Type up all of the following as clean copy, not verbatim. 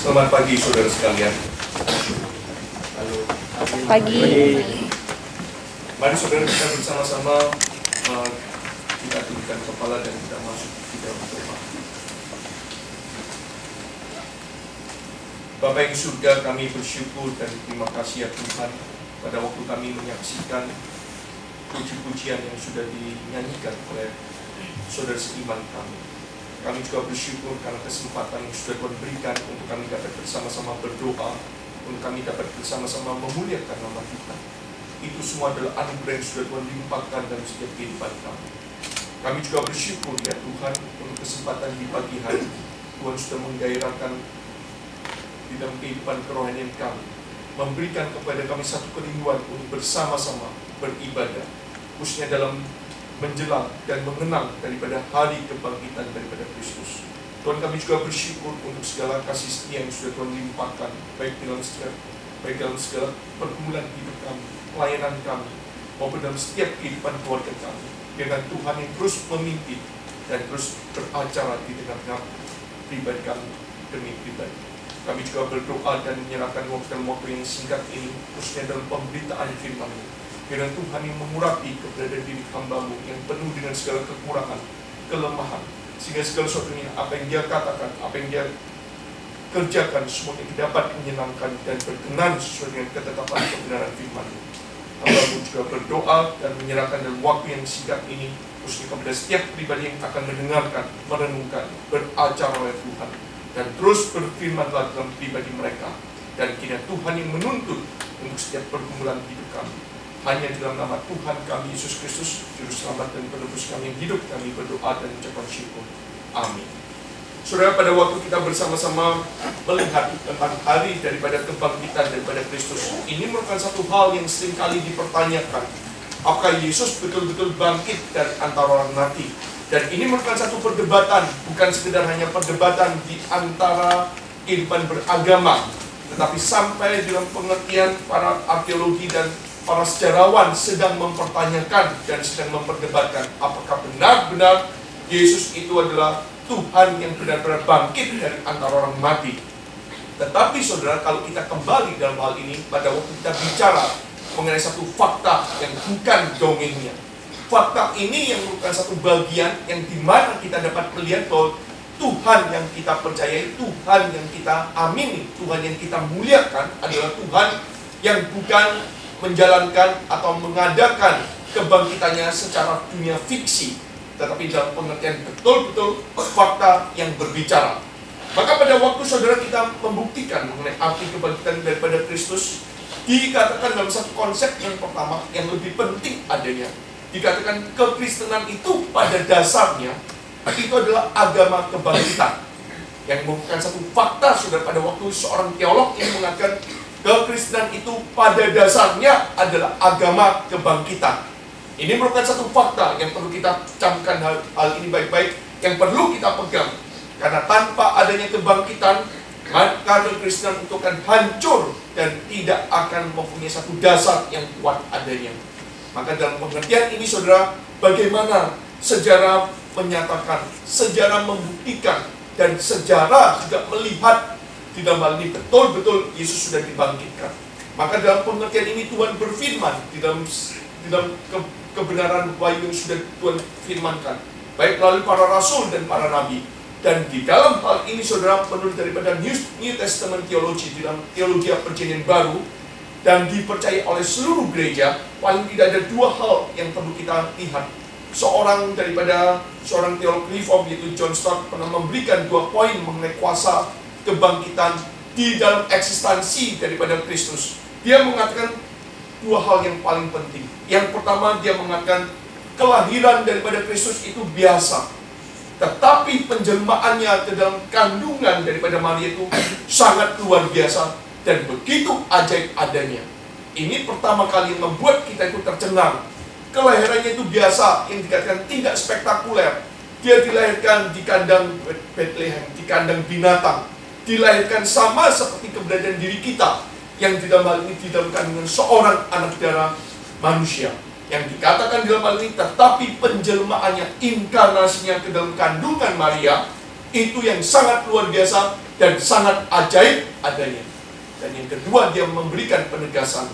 Selamat pagi saudara sekalian. Halo. Pagi. Mari saudara kita bersama-sama kita tundukkan kepala dan kita masuk di dalam doa. Bapa yang surga, kami bersyukur dan terima kasih ya Tuhan pada waktu kami menyaksikan puji-pujian yang sudah dinyanyikan oleh saudara seiman kami. Kami juga bersyukur karena kesempatan yang sudah Tuhan berikan untuk kami dapat bersama-sama berdoa, untuk kami dapat bersama-sama memuliakan nama kita. Itu semua adalah anugerah yang sudah Tuhan limpahkan dalam setiap kehidupan kami. Kami juga bersyukur ya Tuhan untuk kesempatan di pagi hari. Tuhan sudah menggairahkan di dalam kehidupan kerohanian kami, memberikan kepada kami satu kerinduan untuk bersama-sama beribadah, khususnya dalam menjelang dan mengenang daripada hari kebangkitan daripada Kristus. Tuhan, kami juga bersyukur untuk segala kasih setia yang sudah Tuhan limpahkan, baik dalam segala pergumulan hidup kami, pelayanan kami, maupun dalam setiap kehidupan keluarga kami, dengan Tuhan yang terus memimpin dan terus beracara di tengah-tengah pribadi kami demi pribadi. Kami juga berdoa dan menyerahkan waktu yang singkat ini, khususnya dalam pemberitaan firman-Mu. Kiranya Tuhan yang mengurapi keberadaan diri hamba-Mu yang penuh dengan segala kekurangan, kelemahan, sehingga segala sesuatunya, apa yang dia katakan, apa yang dia kerjakan, semuanya dapat menyenangkan dan berkenan sesuai dengan ketetapan kebenaran firman-Mu. Hamba-Mu juga berdoa dan menyerahkan dalam waktu yang singkat ini, khususnya kepada setiap pribadi yang akan mendengarkan, merenungkan, beracara oleh Tuhan, dan terus berfirmanlah dalam pribadi mereka. Dan kiranya Tuhan yang menuntut untuk setiap pergumulan hidup kami. Hanya dalam nama Tuhan kami Yesus Kristus, Juru Selamat dan Penebus kami yang hidup, kami berdoa dan ucapkan syukur. Amin. Saudara, pada waktu kita bersama-sama melihat tentang hari daripada kebangkitan daripada Kristus, ini merupakan satu hal yang seringkali dipertanyakan. Apakah Yesus betul-betul bangkit dari antara orang mati? Dan ini merupakan satu perdebatan, bukan sekedar hanya perdebatan di antara kehidupan beragama, tetapi sampai dalam pengertian para arkeologi dan para sejarawan sedang mempertanyakan dan sedang memperdebatkan apakah benar-benar Yesus itu adalah Tuhan yang benar-benar bangkit dari antara orang mati. Tetapi saudara, kalau kita kembali dalam hal ini, pada waktu kita bicara mengenai satu fakta yang bukan dongengnya, fakta ini yang merupakan satu bagian yang dimana kita dapat melihat bahwa Tuhan yang kita percayai, Tuhan yang kita amini, Tuhan yang kita muliakan adalah Tuhan yang bukan menjalankan atau mengadakan kebangkitannya secara dunia fiksi, tetapi dalam pengertian betul-betul fakta yang berbicara. Maka pada waktu saudara kita membuktikan mengenai arti kebangkitan daripada Kristus, dikatakan dalam satu konsep yang pertama yang lebih penting adanya, dikatakan kekristenan itu pada dasarnya itu adalah agama kebangkitan, yang merupakan satu fakta. Saudara, pada waktu seorang teolog ini mengatakan kekristenan itu pada dasarnya adalah agama kebangkitan. Ini merupakan satu fakta yang perlu kita camkan hal ini baik-baik, yang perlu kita pegang. Karena tanpa adanya kebangkitan, maka kekristenan itu akan hancur dan tidak akan mempunyai satu dasar yang kuat adanya. Maka dalam pengertian ini saudara, bagaimana sejarah menyatakan, sejarah membuktikan, dan sejarah juga melihat di dalam hal ini betul-betul Yesus sudah dibangkitkan. Maka dalam pengertian ini Tuhan berfirman di dalam kebenaran wahyu yang sudah Tuhan firmankan, baik melalui para rasul dan para nabi. Dan di dalam hal ini saudara, menurut daripada New Testament Theology, di dalam teologi perjanjian baru, dan dipercaya oleh seluruh gereja, paling tidak ada dua hal yang perlu kita lihat. Seorang teolog Reform, yaitu John Stott, pernah memberikan dua poin mengenai kuasa kebangkitan di dalam eksistensi daripada Kristus. Dia mengatakan dua hal yang paling penting. Yang pertama, dia mengatakan kelahiran daripada Kristus itu biasa, tetapi penjelmaannya ke dalam kandungan daripada Maria itu sangat luar biasa dan begitu ajaib adanya. Ini pertama kali yang membuat kita itu tercengang. Kelahirannya itu biasa, yang dikatakan tidak spektakuler. Dia dilahirkan di kandang Bethlehem, di kandang binatang. Dilahirkan sama seperti keberadaan diri kita, yang di dalam hal ini di dalam kandungan seorang anak darah manusia. Yang dikatakan di dalam hal ini, tetapi penjelmaannya, inkarnasinya ke dalam kandungan Maria, Itu yang sangat luar biasa dan sangat ajaib adanya. Dan yang kedua, dia memberikan penegasan.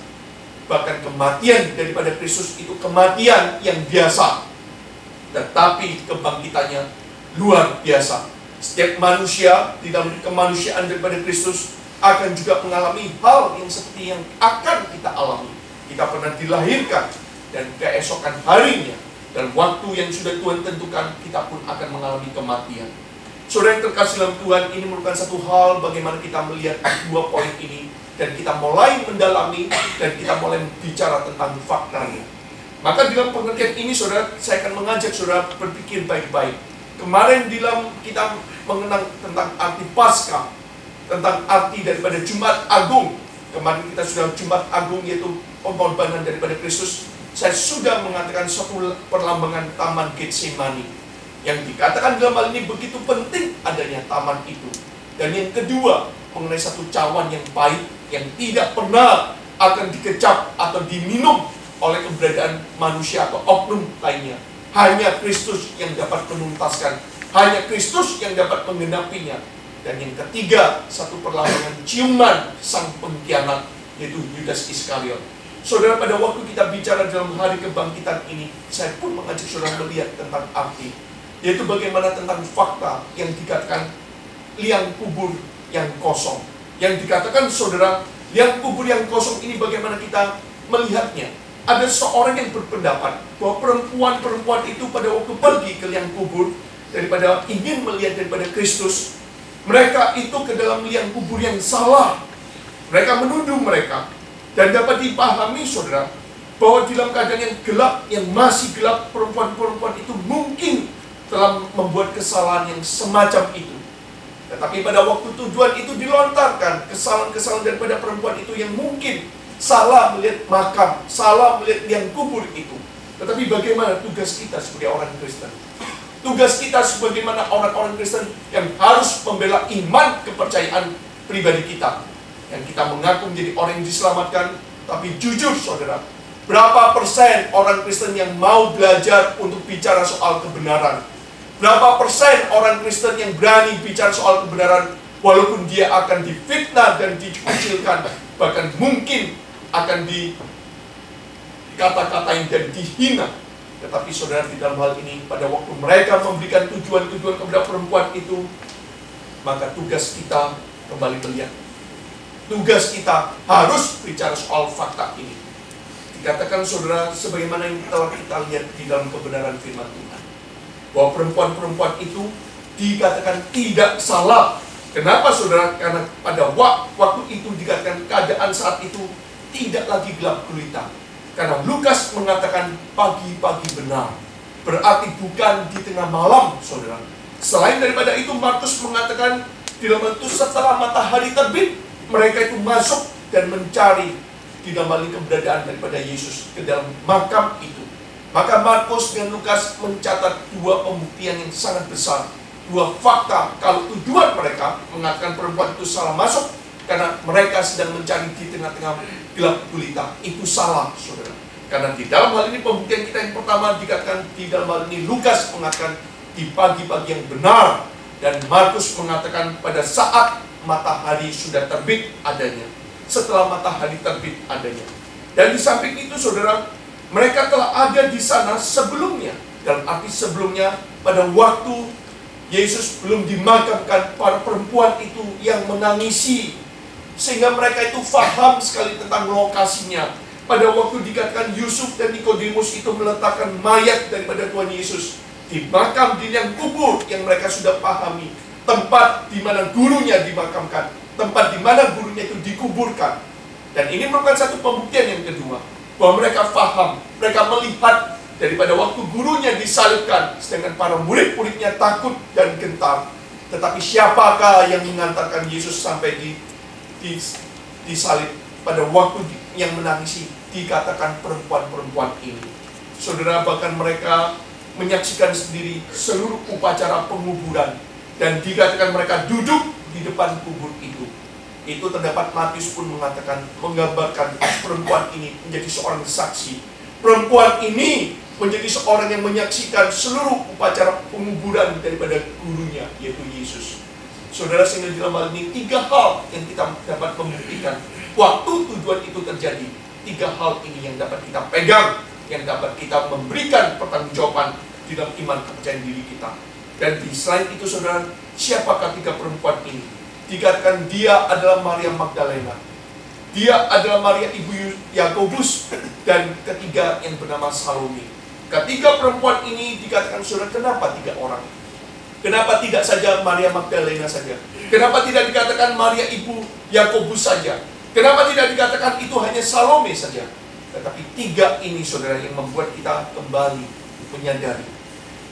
Bahkan kematian daripada Kristus itu kematian yang biasa, tetapi kebangkitannya luar biasa. Setiap manusia di dalam kemanusiaan daripada Kristus akan juga mengalami hal yang seperti yang akan kita alami. Kita pernah dilahirkan, dan keesokan harinya dan waktu yang sudah Tuhan tentukan, kita pun akan mengalami kematian. Saudara yang terkasih dalam Tuhan, ini merupakan satu hal bagaimana kita melihat dua poin ini, dan kita mulai mendalami, dan kita mulai bicara tentang faktanya. Maka dalam pengertian ini, saudara, saya akan mengajak saudara berpikir baik-baik. Kemarin dalam kita mengenang tentang arti Paskah, tentang arti daripada Jumat Agung. Kemarin kita sudah Jumat Agung, yaitu pengorbanan daripada Kristus. Saya sudah mengatakan suatu perlambangan Taman Getsemani, yang dikatakan dalam hal ini begitu penting adanya taman itu. Dan yang kedua, mengenai satu cawan yang pahit, yang tidak pernah akan dikecap atau diminum oleh keberadaan manusia atau oknum lainnya. Hanya Kristus yang dapat menuntaskan, hanya Kristus yang dapat menggenapinya. Dan yang ketiga, satu perlambangan ciuman sang pengkhianat, yaitu Yudas Iskariot. Saudara, pada waktu kita bicara dalam hari kebangkitan ini, saya pun mengajak saudara melihat tentang arti, yaitu bagaimana tentang fakta yang dikatakan liang kubur yang kosong. Yang dikatakan saudara, liang kubur yang kosong ini bagaimana kita melihatnya. Ada seorang yang berpendapat bahwa perempuan-perempuan itu pada waktu pergi ke liang kubur, daripada ingin melihat daripada Kristus, mereka itu ke dalam liang kubur yang salah. Mereka menuduh mereka. Dan dapat dipahami saudara, bahwa dalam keadaan yang gelap, yang masih gelap, perempuan-perempuan itu mungkin telah membuat kesalahan yang semacam itu. Tetapi pada waktu tujuan itu dilontarkan, kesalahan-kesalahan daripada perempuan itu yang mungkin salah melihat makam, salah melihat liang kubur itu. Tetapi bagaimana tugas kita sebagai orang Kristen? Tugas kita sebagaimana orang-orang Kristen yang harus membela iman kepercayaan pribadi kita. Yang kita mengaku menjadi orang yang diselamatkan. Tapi jujur saudara, berapa persen orang Kristen yang mau belajar untuk bicara soal kebenaran? Berapa persen orang Kristen yang berani bicara soal kebenaran, walaupun dia akan difitnah dan dikucilkan, bahkan mungkin akan dikata-katain dan dihina. Tetapi saudara, di dalam hal ini, pada waktu mereka memberikan tujuan-tujuan kepada perempuan itu, maka tugas kita kembali melihat. Tugas kita harus bicara soal fakta ini. Dikatakan saudara, sebagaimana yang telah kita lihat di dalam kebenaran firman Tuhan, bahwa perempuan-perempuan itu dikatakan tidak salah. Kenapa saudara? Karena pada waktu itu dikatakan keadaan saat itu tidak lagi gelap gulita. Karena Lukas mengatakan pagi-pagi benar, berarti bukan di tengah malam saudara. Selain daripada itu, Markus mengatakan di dalam itu setelah matahari terbit, mereka itu masuk dan mencari di dalam keberadaan daripada Yesus ke dalam makam itu. Maka Markus dan Lukas mencatat dua pembuktian yang sangat besar, dua fakta kalau tujuan mereka mengatakan perempuan itu salah masuk karena mereka sedang mencari di tengah-tengah gelap gulita. Itu salah saudara. Karena di dalam hal ini pembuktian kita yang pertama dikatakan di dalam hal ini Lukas mengatakan di pagi-pagi yang benar, dan Markus mengatakan pada saat matahari sudah terbit adanya, setelah matahari terbit adanya. Dan di samping itu saudara, mereka telah ada di sana sebelumnya. Dalam arti sebelumnya, pada waktu Yesus belum dimakamkan, para perempuan itu yang menangisi, sehingga mereka itu faham sekali tentang lokasinya. Pada waktu dikatakan Yusuf dan Nikodemus itu meletakkan mayat daripada Tuhan Yesus di makam di liang kubur yang mereka sudah pahami, tempat di mana gurunya dimakamkan, tempat di mana gurunya itu dikuburkan. Dan ini merupakan satu pembuktian yang kedua, bahwa mereka faham, mereka melihat daripada waktu gurunya disalibkan, sedangkan para murid-muridnya takut dan gentar. Tetapi siapakah yang mengantarkan Yesus sampai disalib? Pada waktu yang menangisi, dikatakan perempuan-perempuan ini. Saudara, bahkan mereka menyaksikan sendiri seluruh upacara penguburan, dan dikatakan mereka duduk di depan kubur itu. Itu terdapat Matius pun mengatakan, menggambarkan perempuan ini menjadi seorang saksi. Perempuan ini menjadi seorang yang menyaksikan seluruh upacara penguburan daripada gurunya, yaitu Yesus. Saudara, sehingga dalam hal ini 3 hal yang kita dapat membuktikan waktu tujuan itu terjadi. 3 hal ini yang dapat kita pegang, yang dapat kita memberikan pertanggungjawaban di dalam iman kepercayaan diri kita. Dan di selain itu, saudara, siapakah 3 perempuan ini? Dikatakan dia adalah Maria Magdalena, dia adalah Maria ibu Yakobus, dan ketiga yang bernama Salome. Ketiga perempuan ini dikatakan, saudara, kenapa 3 orang? Kenapa tidak saja Maria Magdalena saja? Kenapa tidak dikatakan Maria ibu Yakobus saja? Kenapa tidak dikatakan itu hanya Salome saja? Tetapi 3 ini, saudara, yang membuat kita kembali menyadari.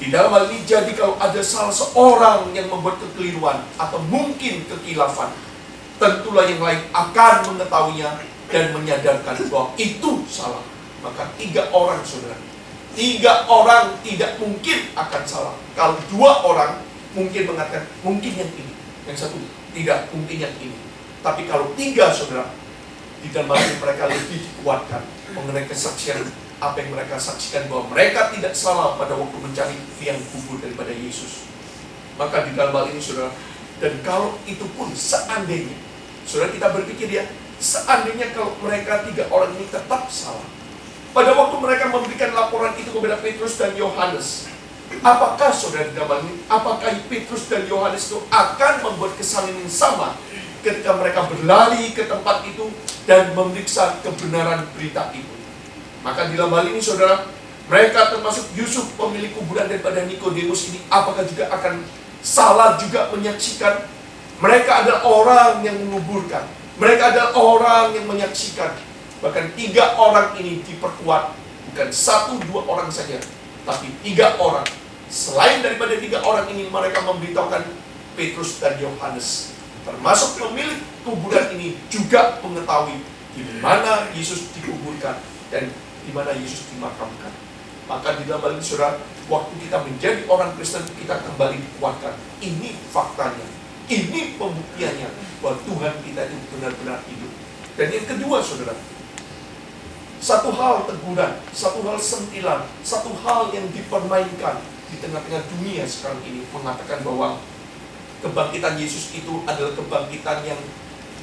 Di dalam hal ini, jadi kalau ada salah seorang yang membuat kekeliruan atau mungkin kekilafan, tentulah yang lain akan mengetahuinya dan menyadarkan bahwa itu salah. Maka 3 orang, saudara, 3 orang tidak mungkin akan salah. Kalau 2 orang mungkin mengatakan mungkin yang ini, yang satu tidak mungkin yang ini. Tapi kalau 3, saudara, di dalam hati mereka lebih dikuatkan mengenai kesaksian apa yang mereka saksikan, bahwa mereka tidak salah pada waktu mencari tiang kubur daripada Yesus. Maka di dalam hal ini, saudara, dan kalau itu pun seandainya, saudara, kita berpikir ya, seandainya kalau mereka 3 orang ini tetap salah, pada waktu mereka memberikan laporan itu kepada Petrus dan Yohanes, apakah, saudara, di dalam hal ini, apakah Petrus dan Yohanes itu akan membuat kesalahan yang sama ketika mereka berlari ke tempat itu dan memeriksa kebenaran berita itu? Maka di dalam hal ini, saudara, mereka termasuk Yusuf pemilik kuburan daripada Nikodemus ini, apakah juga akan salah juga menyaksikan? Mereka adalah orang yang menguburkan, mereka adalah orang yang menyaksikan. Bahkan 3 orang ini diperkuat, bukan 1-2 orang saja, tapi 3 orang. Selain daripada 3 orang ini, mereka memberitahukan Petrus dan Yohanes, termasuk pemilik kuburan ini juga mengetahui di mana Yesus dikuburkan dan di mana Yesus dimakamkan. Maka di dalam hal ini, saudara, waktu kita menjadi orang Kristen, kita kembali dikuatkan. Ini faktanya, ini pembuktiannya bahwa Tuhan kita itu benar-benar hidup. Dan yang kedua, saudara, satu hal teguran, satu hal sentilan, satu hal yang dipermainkan di tengah-tengah dunia sekarang ini, mengatakan bahwa kebangkitan Yesus itu adalah kebangkitan yang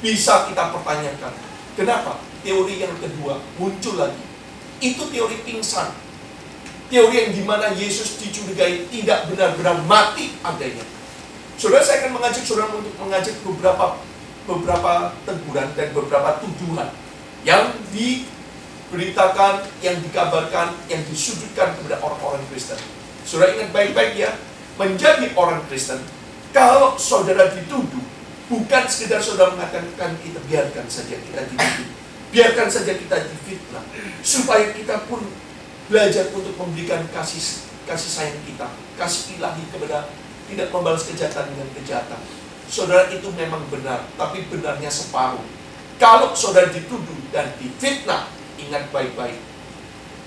bisa kita pertanyakan. Kenapa? Teori yang kedua muncul lagi. Itu teori pingsan. Teori yang dimana Yesus dicurigai tidak benar-benar mati adanya. Saudara, saya akan mengajak saudara untuk mengajak beberapa teguran dan beberapa tuduhan yang diberitakan, yang dikabarkan, yang disudutkan kepada orang-orang Kristen. Saudara ingat baik-baik ya, menjadi orang Kristen, kalau saudara dituduh, bukan sekedar saudara mengatakan kita biarkan saja kita dituduh, biarkan saja kita difitnah, supaya kita pun belajar untuk memberikan kasih sayang kita, kasih ilahi kepada, tidak membalas kejahatan dengan kejahatan. Saudara, itu memang benar, tapi benarnya separuh. Kalau saudara dituduh dan difitnah, ingat baik-baik.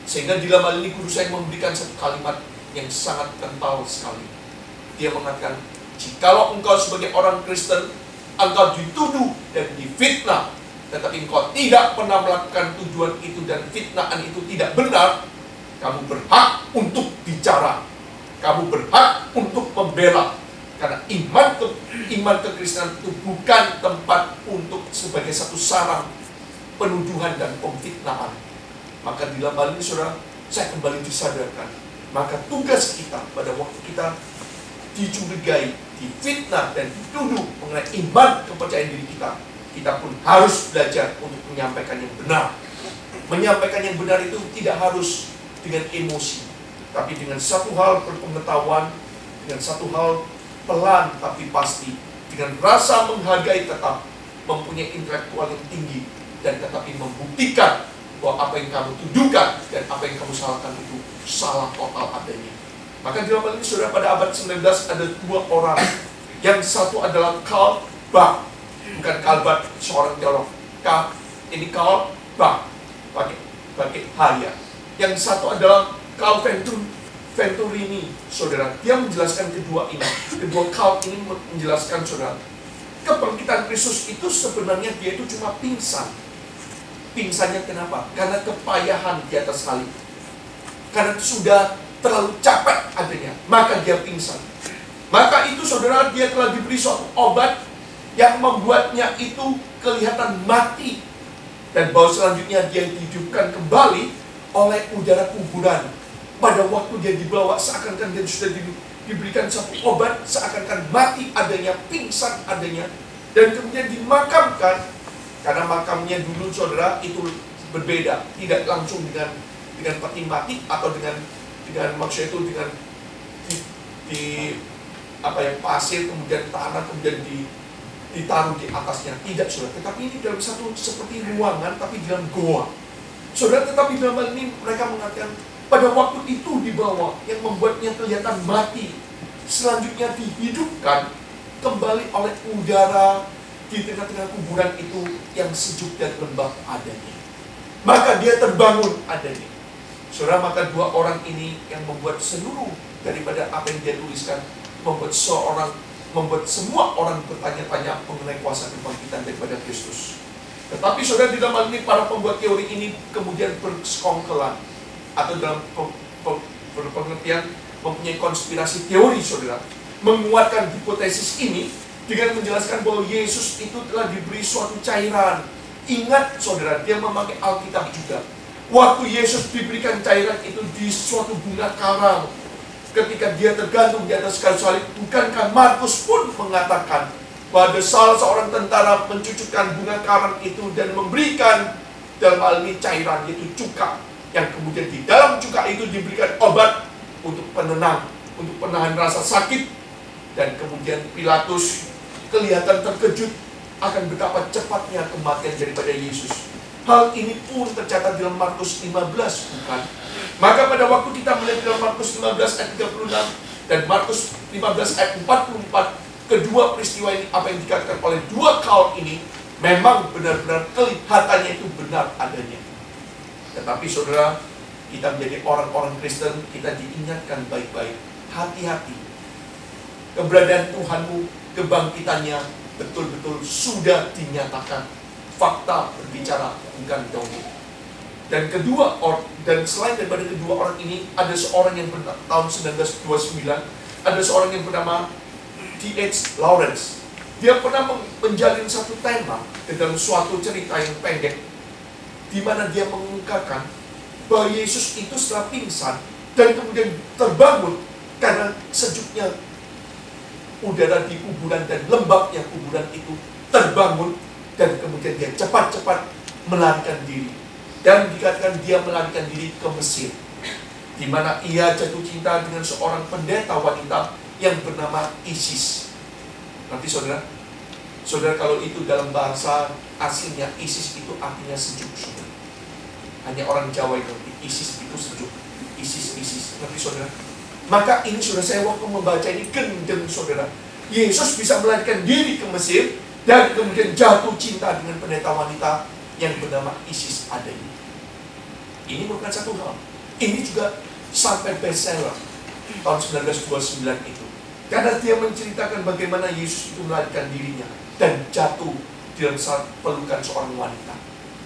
Sehingga di dalam hal ini guru saya memberikan satu kalimat yang sangat kental sekali. Dia mengatakan, jikalau engkau sebagai orang Kristen, engkau dituduh dan difitnah, tetapi engkau tidak pernah melakukan tujuan itu dan fitnahan itu tidak benar, kamu berhak untuk bicara, kamu berhak untuk membela. Karena iman kekristenan itu bukan tempat untuk sebagai satu sarang penuduhan dan pemfitnahan. Maka di dalam hal ini, saudara, saya kembali disadarkan, maka tugas kita pada waktu kita dicurigai, difitnah dan dituduh mengenai iman kepercayaan diri kita, kita pun harus belajar untuk menyampaikan yang benar. Menyampaikan yang benar itu tidak harus dengan emosi, tapi dengan satu hal berpengetahuan, dengan satu hal pelan tapi pasti, dengan rasa menghargai, tetap mempunyai intelektual yang tinggi, dan tetapi membuktikan bahwa apa yang kamu tuduhkan dan apa yang kamu salahkan itu salah total adanya. Maka di dalam hal ini, saudara, pada abad 19 ada 2 orang. Yang satu adalah Karl Barth, bukan Karl Barth seorang teolog. Ini Karl Barth pakai H ya. Yang satu adalah Karl Venturini, saudara. Dia menjelaskan kedua Karl ini menjelaskan, saudara, kebangkitan Kristus itu sebenarnya dia itu cuma pingsan. Pingsannya kenapa? Karena kepayahan di atas salib. karena sudah terlalu capek adanya, maka dia pingsan. Maka itu saudara, dia telah diberi suatu obat yang membuatnya itu kelihatan mati. Dan bahwa selanjutnya dia dihidupkan kembali oleh udara kuburan. Pada waktu dia dibawa, seakan-akan dia sudah diberikan satu obat, seakan-akan mati adanya, pingsan adanya. Dan kemudian dimakamkan. Karena makamnya dulu saudara itu berbeda, tidak langsung dengan peti mati atau dengan maksudnya itu dengan di pasir, kemudian tanah, kemudian ditaruh di atasnya. Tidak saudara, tetapi ini dalam satu seperti ruangan tapi dalam goa. Saudara, tetapi dalam hal ini mereka mengatakan pada waktu itu dibawa yang membuatnya kelihatan mati, selanjutnya dihidupkan kembali oleh udara di tengah-tengah kuburan itu yang sejuk dan lembab adanya. Maka dia terbangun adanya. Saudara, maka dua orang ini yang membuat seluruh daripada apa yang dia tuliskan, membuat semua orang bertanya-tanya mengenai kuasa kebangkitan daripada Kristus. Tetapi saudara, di dalam hal ini para pembuat teori ini kemudian bersekongkelan, atau dalam pengertian mempunyai konspirasi teori saudara, menguatkan hipotesis ini dengan menjelaskan bahwa Yesus itu telah diberi suatu cairan. Ingat saudara, dia memakai Alkitab juga. Waktu Yesus diberikan cairan itu di suatu bunga karang, ketika dia tergantung di atas kayu salib, bukankah Markus pun mengatakan bahwa ada salah seorang tentara mencucukkan bunga karang itu dan memberikan dalam hal ini cairan, yaitu cuka, yang kemudian di dalam cuka itu diberikan obat untuk penenang, untuk penahan rasa sakit. Dan kemudian Pilatus kelihatan terkejut akan betapa cepatnya kematian daripada Yesus. Hal ini pun tercatat dalam Markus 15, bukan? Maka pada waktu kita melihat dalam Markus 15 ayat 36 dan Markus 15 ayat 44, kedua peristiwa ini, apa yang dikatakan oleh dua kaum ini, memang benar-benar kelihatannya itu benar adanya. Tetapi saudara, kita menjadi orang-orang Kristen, kita diingatkan baik-baik, hati-hati. Keberadaan Tuhanmu, kebangkitannya betul-betul sudah dinyatakan. Fakta berbicara, bukan dongeng. Dan selain daripada kedua orang ini, ada seorang yang tahun 1929, ada seorang yang bernama D.H. Lawrence. Dia pernah menjalin satu tema di dalam suatu cerita yang pendek, di mana dia mengungkapkan bahwa Yesus itu setelah pingsan dan kemudian terbangun karena sejuknya udara di kuburan dan lembabnya kuburan itu, terbangun dan kemudian dia cepat-cepat melarikan diri. Dan dikatakan dia melarikan diri ke Mesir, di mana ia jatuh cinta dengan seorang pendeta wanita yang bernama Isis. Nanti saudara, kalau itu dalam bahasa aslinya, Isis itu artinya sejuk, saudara. Hanya orang Jawa yang ngerti Isis itu sejuk. Isis. Nanti saudara. Maka ini saudara, saya waktu membaca ini gendeng saudara. Yesus bisa melarikan diri ke Mesir dan kemudian jatuh cinta dengan pendeta wanita yang bernama Isis adanya. Ini bukan satu hal. Ini juga sampai bestseller tahun 1929 itu. Karena dia menceritakan bagaimana Yesus itu melarikan dirinya dan jatuh dalam saat pelukan seorang wanita.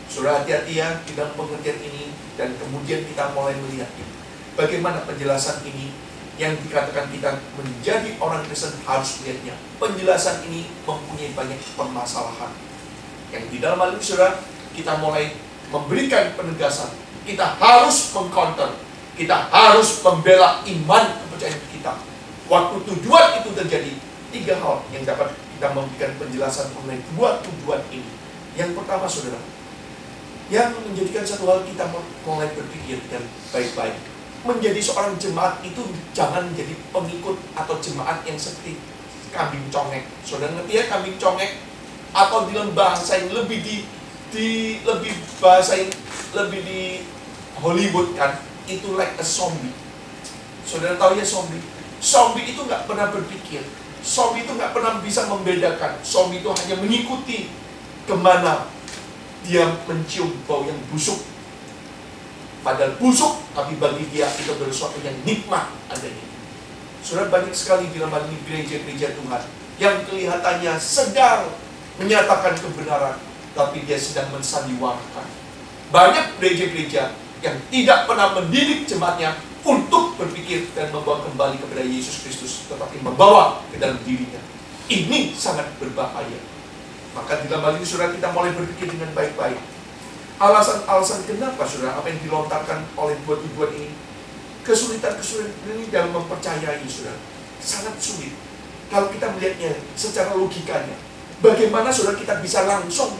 Saudara, hati-hati ya di dalam pengertian ini. Dan kemudian kita mulai melihat bagaimana penjelasan ini yang dikatakan kita menjadi orang Kristen harus melihatnya. Penjelasan ini mempunyai banyak permasalahan. Yang di dalam hal ini saudara, kita mulai memberikan penegasan. Kita harus mengcounter. Kita harus membela iman kepercayaan kita. Waktu tujuan itu terjadi, tiga hal yang dapat kita memberikan penjelasan mengenai dua tujuan ini. Yang pertama saudara, yang menjadikan satu hal kita mulai berpikir dan baik-baik. Menjadi seorang jemaat itu jangan menjadi pengikut atau jemaat yang seperti kambing congek. Saudara ngerti ya kambing congek? Atau dalam bahasa yang lebih di Hollywood kan, itu like a zombie. Saudara tahu ya zombie? Zombie itu nggak pernah berpikir. Zombie itu nggak pernah bisa membedakan. Zombie itu hanya mengikuti kemana dia mencium bau yang busuk. Padahal busuk, tapi bagi dia itu adalah sesuatu yang nikmat adanya. Saudara, banyak sekali di dalam gereja-gereja Tuhan yang kelihatannya sedang menyatakan kebenaran, tapi dia sedang mensandiwarakan. Banyak gereja-gereja yang tidak pernah mendidik jemaatnya untuk berpikir dan membawa kembali kepada Yesus Kristus, tetapi membawa ke dalam dirinya. Ini sangat berbahaya. Maka di dalam hal ini saudara, kita mulai berpikir dengan baik-baik. Alasan-alasan kenapa saudara, apa yang dilontarkan oleh dua tujuan ini, kesulitan-kesulitan ini dalam mempercayai saudara, sangat sulit. Kalau kita melihatnya secara logikanya, bagaimana saudara kita bisa langsung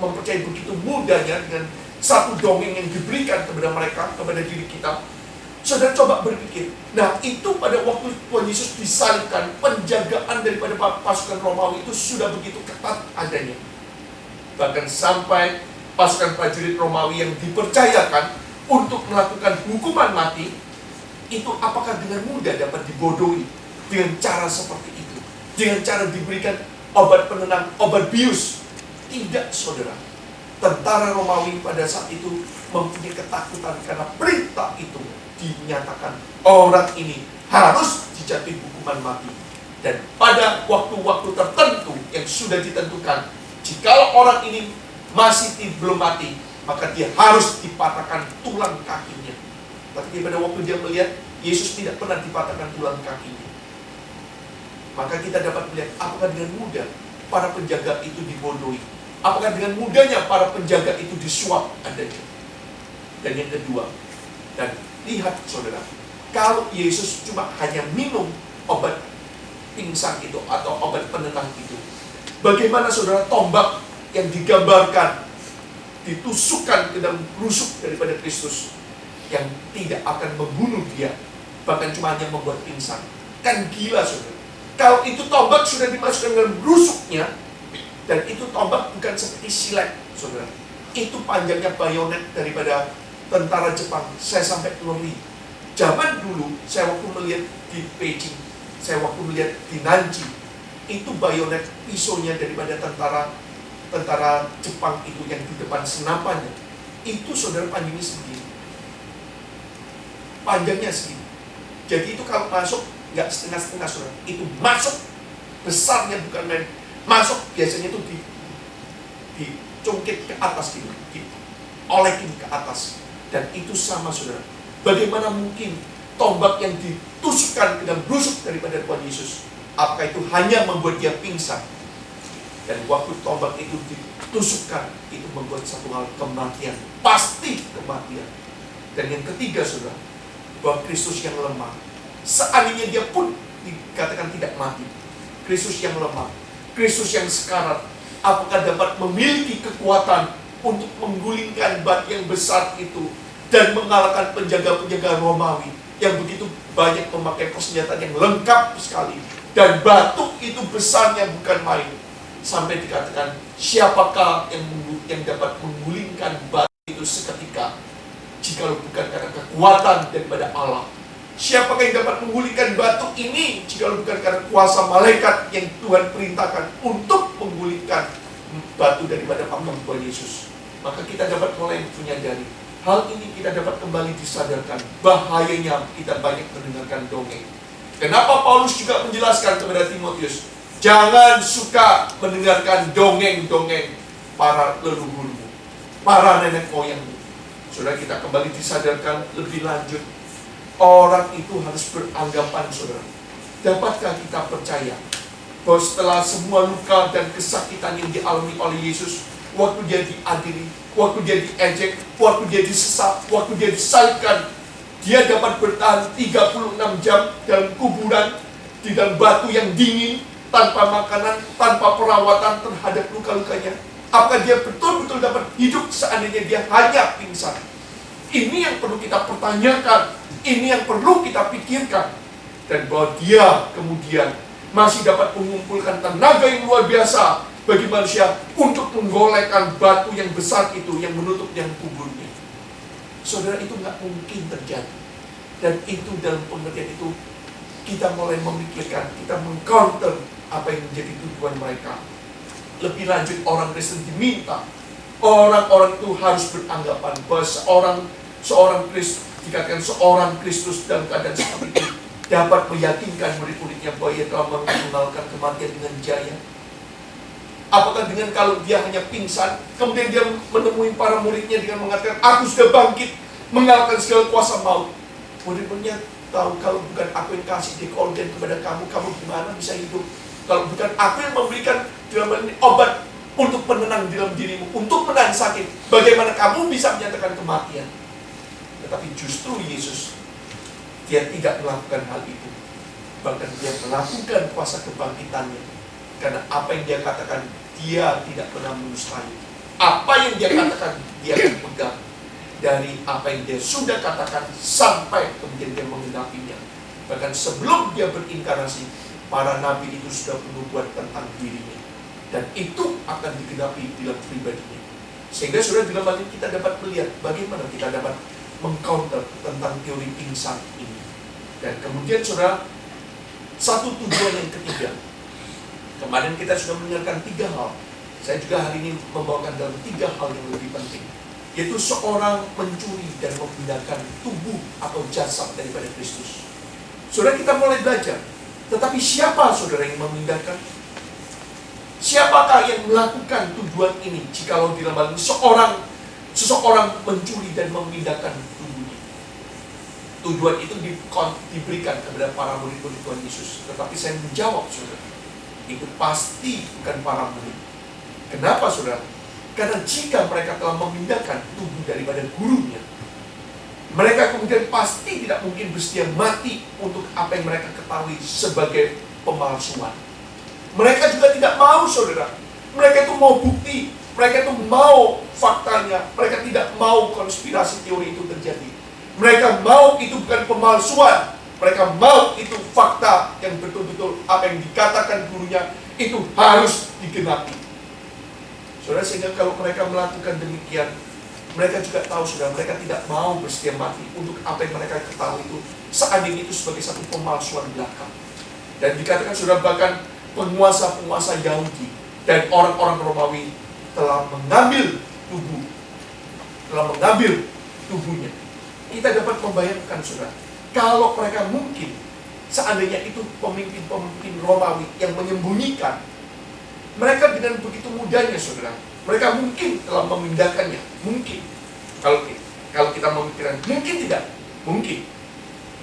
mempercayai begitu mudahnya dengan satu dongeng yang diberikan kepada mereka, kepada diri kita. Saudara coba berpikir, nah itu pada waktu Tuhan Yesus disalibkan, penjagaan daripada pasukan Romawi itu sudah begitu ketat adanya. Bahkan sampai pasukan prajurit Romawi yang dipercayakan untuk melakukan hukuman mati, itu apakah dengan mudah dapat dibodohi dengan cara seperti itu? Dengan cara diberikan obat penenang, obat bius? Tidak, saudara. Tentara Romawi pada saat itu mempunyai ketakutan karena perintah itu dinyatakan orang ini harus dijatuhi hukuman mati. Dan pada waktu-waktu tertentu yang sudah ditentukan, jikalau orang ini masih belum mati, maka dia harus dipatahkan tulang kakinya. Tapi pada waktu dia melihat Yesus tidak pernah dipatahkan tulang kakinya, maka kita dapat melihat apakah dengan mudah para penjaga itu dibodohi, apakah dengan mudahnya para penjaga itu disuap adanya. Dan yang kedua, dan lihat saudara, kalau Yesus cuma hanya minum obat pingsan itu atau obat penenang itu, bagaimana saudara tombak yang digambarkan ditusukkan ke dalam rusuk daripada Kristus yang tidak akan membunuh dia, bahkan cuma hanya membuat pingsan? Kan gila saudara. Kalau itu tombak sudah dimasukkan dalam rusuknya, dan itu tombak bukan seperti silet saudara, itu panjangnya bayonet daripada tentara Jepang. Saya sampai ngeri. Zaman dulu saya waktu melihat di Beijing, saya waktu melihat di Nanjing, itu bayonet pisaunya daripada tentara Jepang itu yang di depan senapannya, itu saudara panjangnya segini, panjangnya segini. Jadi itu kalau masuk nggak setengah-setengah saudara, itu masuk besarnya, bukan main. Masuk biasanya itu dicungkit ke atas gitu, diolekin ke atas. Dan itu sama saudara, bagaimana mungkin tombak yang ditusukkan ke dalam rusuk daripada Tuhan Yesus, apakah itu hanya membuat dia pingsan? Dan waktu tombak itu ditusukkan, itu membuat satu hal, kematian, pasti kematian. Dan yang ketiga saudara, bahwa Kristus yang lemah, seandainya dia pun dikatakan tidak mati, Kristus yang lemah, Kristus yang sekarat, apakah dapat memiliki kekuatan untuk menggulingkan batu yang besar itu dan mengalahkan penjaga-penjaga Romawi yang begitu banyak memakai persenjataan yang lengkap sekali, dan batu itu besarnya bukan main, sampai dikatakan siapakah yang dapat menggulingkan batu itu seketika jikalau bukan karena kekuatan daripada Allah? Siapakah yang dapat menggulingkan batu ini jikalau bukan karena kuasa malaikat yang Tuhan perintahkan untuk menggulingkan batu daripada patung Tuhan Yesus? Maka kita dapat mulai menyadari hal ini, kita dapat kembali disadarkan bahayanya kita banyak mendengarkan dongeng. Kenapa Paulus juga menjelaskan kepada Timotius, jangan suka mendengarkan dongeng-dongeng para leluhurmu, para nenek moyangmu. Saudara, kita kembali disadarkan lebih lanjut, orang itu harus beranggapan saudara, dapatkah kita percaya bahwa setelah semua luka dan kesakitan yang dialami oleh Yesus, waktu dia diadili, waktu dia diejek, waktu dia disesat, waktu dia disalibkan, dia dapat bertahan 36 jam dalam kuburan, di dalam batu yang dingin, tanpa makanan, tanpa perawatan terhadap luka-lukanya? Apakah dia betul-betul dapat hidup seandainya dia hanya pingsan? Ini yang perlu kita pertanyakan, ini yang perlu kita pikirkan. Dan bahwa dia kemudian masih dapat mengumpulkan tenaga yang luar biasa bagi manusia untuk menggolekkan batu yang besar itu yang menutup yang kuburnya. Saudara, itu nggak mungkin terjadi. Dan itu dalam pengertian itu kita mulai memikirkan, kita meng-counter apa yang menjadi tujuan mereka. Lebih lanjut, orang Kristen diminta, orang-orang itu harus beranggapan bahwa seorang Kristus, dikatakan seorang Kristus dalam keadaan seperti itu dapat meyakinkan murid-muridnya bahwa ia telah mengenalkan kematian dengan jaya. Apakah dengan kalau dia hanya pingsan, kemudian dia menemui para muridnya dengan mengatakan, aku sudah bangkit, mengalahkan segala kuasa maut. Murid-muridnya tahu, kalau bukan aku yang kasih dekolgen kepada kamu, kamu gimana bisa hidup? Kalau bukan aku yang memberikan dalam ini obat untuk penenang dalam dirimu, untuk menahan sakit, bagaimana kamu bisa menyatakan kematian? Tetapi justru Yesus, dia tidak melakukan hal itu. Bahkan dia melakukan kuasa kebangkitannya. Karena apa yang dia katakan, dia tidak pernah mendustai. Apa yang dia katakan, dia akan pegang. Dari apa yang dia sudah katakan sampai kemudian dia menggenapinya. Bahkan sebelum dia berinkarnasi, para nabi itu sudah menubuat tentang dirinya. Dan itu akan digenapi dalam pribadinya. Sehingga saudara, dalam hal ini kita dapat melihat bagaimana kita dapat mengcounter tentang teori pingsan ini. Dan kemudian saudara, satu tujuan yang ketiga. Kemarin kita sudah mendengarkan 3 hal. Saya juga hari ini membawakan dalam 3 hal yang lebih penting. Yaitu seorang mencuri dan memindahkan tubuh atau jasad daripada Kristus. Saudara, kita mulai belajar. Tetapi siapa saudara yang memindahkan? Siapakah yang melakukan tujuan ini? Jikalau di dalam ini seseorang mencuri dan memindahkan tubuhnya. Tujuan itu diberikan kepada para murid-murid Tuhan Yesus. Tetapi saya menjawab saudara, itu pasti bukan para murid. Kenapa saudara? Karena jika mereka telah memindahkan tubuh daripada gurunya, mereka kemudian pasti tidak mungkin bersedia mati untuk apa yang mereka ketahui sebagai pemalsuan. Mereka juga tidak mau saudara. Mereka itu mau bukti, mereka itu mau faktanya, mereka tidak mau konspirasi teori itu terjadi. Mereka mau itu bukan pemalsuan, mereka mau itu fakta yang betul-betul apa yang dikatakan gurunya itu harus digenapi. Saudara, sehingga kalau mereka melakukan demikian, mereka juga tahu saudara, mereka tidak mau bersedia mati untuk apa yang mereka ketahui itu seandainya itu sebagai satu pemalsuan belaka. Dan dikatakan saudara, bahkan penguasa-penguasa Yahudi dan orang-orang Romawi telah mengambil tubuhnya. Kita dapat membayangkan saudara, kalau mereka mungkin seandainya itu pemimpin-pemimpin Romawi yang menyembunyikan, mereka dengan begitu mudahnya saudara, mereka mungkin telah memindahkannya. Mungkin kalau kita memikirkan, mungkin tidak, mungkin.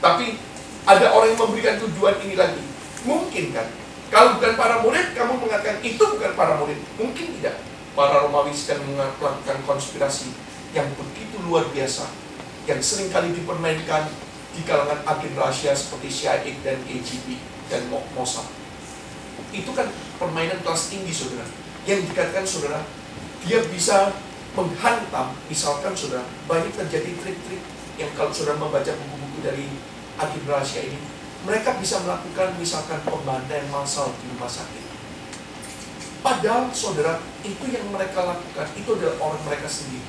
Tapi ada orang yang memberikan tujuan ini lagi. Mungkin kan? Kalau bukan para murid, kamu mengatakan itu bukan para murid. Mungkin tidak. Para Romawi sedang melakukan konspirasi yang begitu luar biasa, yang seringkali dipermainkan di kalangan agen rahasia seperti CIA dan KGB dan Mossad. Itu kan permainan kelas tinggi saudara, yang dikatakan saudara, dia bisa menghantam. Misalkan saudara, banyak terjadi trik-trik yang kalau saudara membaca buku-buku dari agen rahasia ini, mereka bisa melakukan misalkan pembantaian massal di rumah sakit. Padahal saudara, itu yang mereka lakukan itu adalah orang mereka sendiri.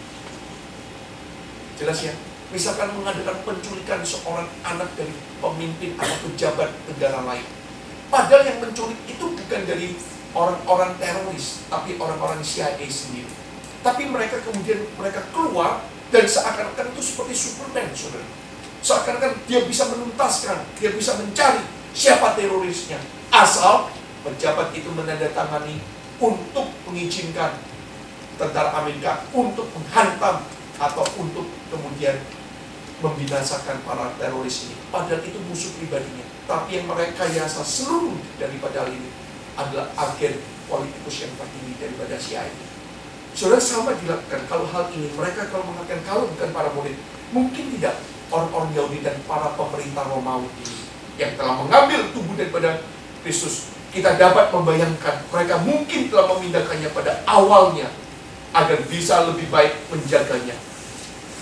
Jelas ya? Misalkan mengadakan penculikan seorang anak dari pemimpin atau pejabat negara lain. Padahal yang menculik itu bukan dari orang-orang teroris, tapi orang-orang CIA sendiri. Tapi mereka kemudian keluar dan seakan-akan itu seperti Superman, saudara. Seakan-akan dia bisa menuntaskan, dia bisa mencari siapa terorisnya. Asal pejabat itu menandatangani untuk mengizinkan tentara Amerika untuk menghantam atau untuk kemudian membinasakan para teroris ini. Padahal itu musuh pribadinya. Tapi yang merekayasa seluruh daripada hal ini adalah agen politikus yang tertinggi daripada CIA. Saudara, sama dilakukan. Kalau hal ini, mereka kalau mengatakan kalau bukan para murid, mungkin tidak orang-orang Yahudi dan para pemerintah Romawi ini yang telah mengambil tubuh daripada Kristus. Kita dapat membayangkan mereka mungkin telah memindahkannya pada awalnya agar bisa lebih baik menjaganya.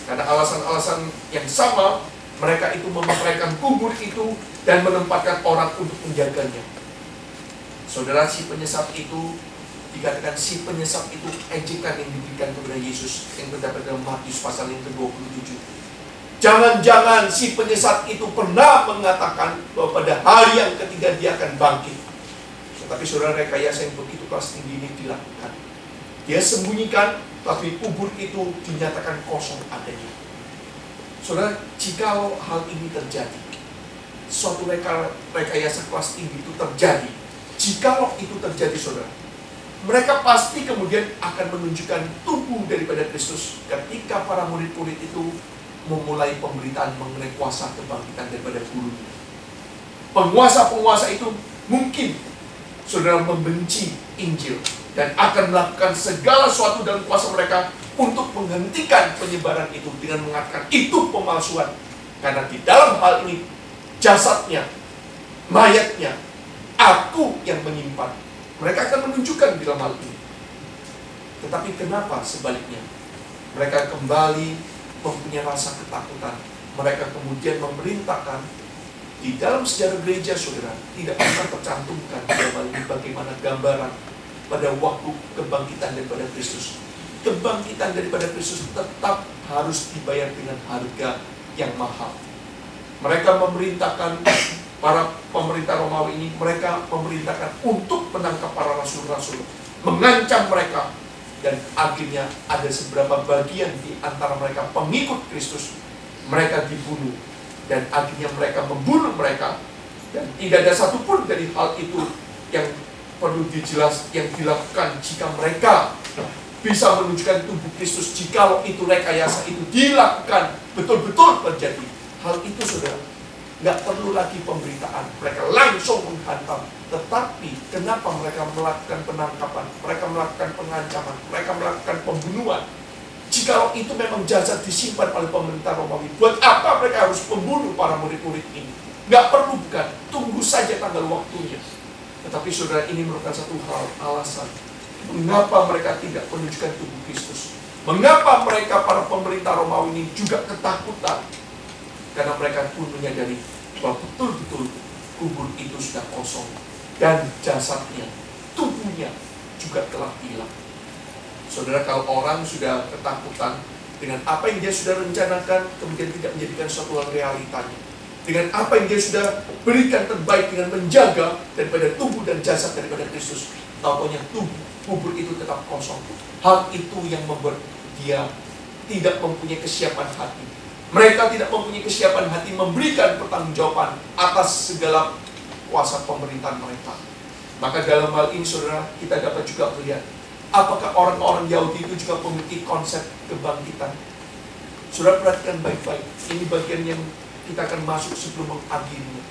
Karena alasan-alasan yang sama, mereka itu memperkirakan kubur itu dan menempatkan orang untuk menjaganya. Saudara, si penyesat itu dikatakan si penyesat itu ejekan yang diberikan kepada Yesus yang terdapat dalam Matius pasal yang ke-27. Jangan-jangan si penyesat itu pernah mengatakan bahwa pada hari yang ketiga dia akan bangkit. Tetapi saudara, rekayasa yang begitu kelas tinggi ini dilakukan. Dia sembunyikan, tapi kubur itu dinyatakan kosong adanya. Saudara, jika hal ini terjadi, suatu rekayasa kelas tinggi itu terjadi, jikalau itu terjadi saudara, mereka pasti kemudian akan menunjukkan tubuh daripada Kristus ketika para murid-murid itu memulai pemberitaan mengenai kuasa kebangkitan daripada guru. Penguasa-penguasa itu mungkin saudara membenci Injil dan akan melakukan segala sesuatu dalam kuasa mereka untuk menghentikan penyebaran itu dengan mengatakan itu pemalsuan. Karena di dalam hal ini jasadnya, mayatnya, aku yang menyimpan. Mereka akan menunjukkan dalam hal ini. Tetapi kenapa sebaliknya? Mereka kembali mempunyai rasa ketakutan. Mereka kemudian memerintahkan. Di dalam sejarah gereja, saudara, tidak pernah tercantumkan dalam hal ini bagaimana gambaran pada waktu kebangkitan daripada Kristus. Kebangkitan daripada Kristus tetap harus dibayar dengan harga yang mahal. Mereka memerintahkan, para pemerintah Romawi ini, mereka memerintahkan untuk menangkap para rasul-rasul, mengancam mereka, dan akhirnya ada seberapa bagian di antara mereka pengikut Kristus, mereka dibunuh. Dan akhirnya mereka membunuh mereka. Dan tidak ada satupun dari hal itu yang perlu dijelas, yang dilakukan jika mereka bisa menunjukkan tubuh Kristus. Jikalau itu rekayasa itu dilakukan, betul-betul terjadi. Hal itu saudara, nggak perlu lagi pemberitaan. Mereka langsung menghantam. Tetapi kenapa mereka melakukan penangkapan, mereka melakukan pengancaman, mereka melakukan pembunuhan? Jikalau itu memang jasad disimpan oleh pemerintah Romawi, buat apa mereka harus membunuh para murid-murid ini? Nggak perlu, bukan? Tunggu saja tanggal waktunya. Tetapi saudara, ini merupakan satu hal alasan mengapa mereka tidak menunjukkan tubuh Kristus. Mengapa mereka, para pemerintah Romawi ini juga ketakutan? Karena mereka pun menyadari bahwa betul-betul kubur itu sudah kosong. Dan jasadnya, tubuhnya juga telah hilang. Saudara, kalau orang sudah ketakutan dengan apa yang dia sudah rencanakan, kemudian tidak menjadikan suatu hal realitanya, dengan apa yang dia sudah berikan terbaik dengan menjaga daripada tubuh dan jasad daripada Kristus, tahu-taunya tubuh kubur itu tetap kosong. Hal itu yang membuat dia tidak mempunyai kesiapan hati. Mereka tidak mempunyai kesiapan hati memberikan pertanggungjawaban atas segala kuasa pemerintahan mereka. Maka dalam hal ini saudara, kita dapat juga melihat apakah orang-orang Yahudi itu juga memiliki konsep kebangkitan. Saudara perhatikan baik-baik. Ini bagian yang kita akan masuk sebelum mengakhirinya.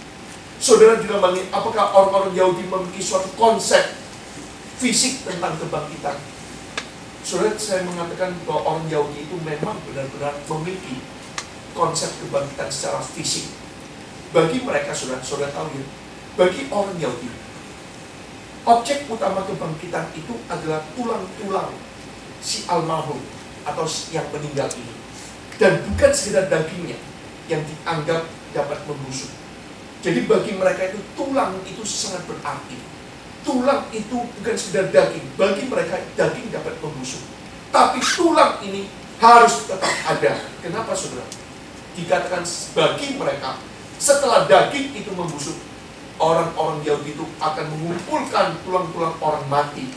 Saudara di dalam ini, apakah orang-orang Yahudi memiliki suatu konsep fisik tentang kebangkitan? Saudara, saya mengatakan bahwa orang Yahudi itu memang benar-benar memiliki konsep kebangkitan secara fisik. Bagi mereka, saudara tahu ya, bagi orang Yahudi, objek utama kebangkitan itu adalah tulang-tulang si almarhum atau yang meninggal ini. Dan bukan sekedar dagingnya yang dianggap dapat membusuk. Jadi bagi mereka itu tulang itu sangat berarti. Tulang itu bukan sekedar daging. Bagi mereka daging dapat membusuk. Tapi tulang ini harus tetap ada. Kenapa saudara? Dikatakan bagi mereka setelah daging itu membusuk, orang-orang Yahudi itu akan mengumpulkan tulang-tulang orang mati.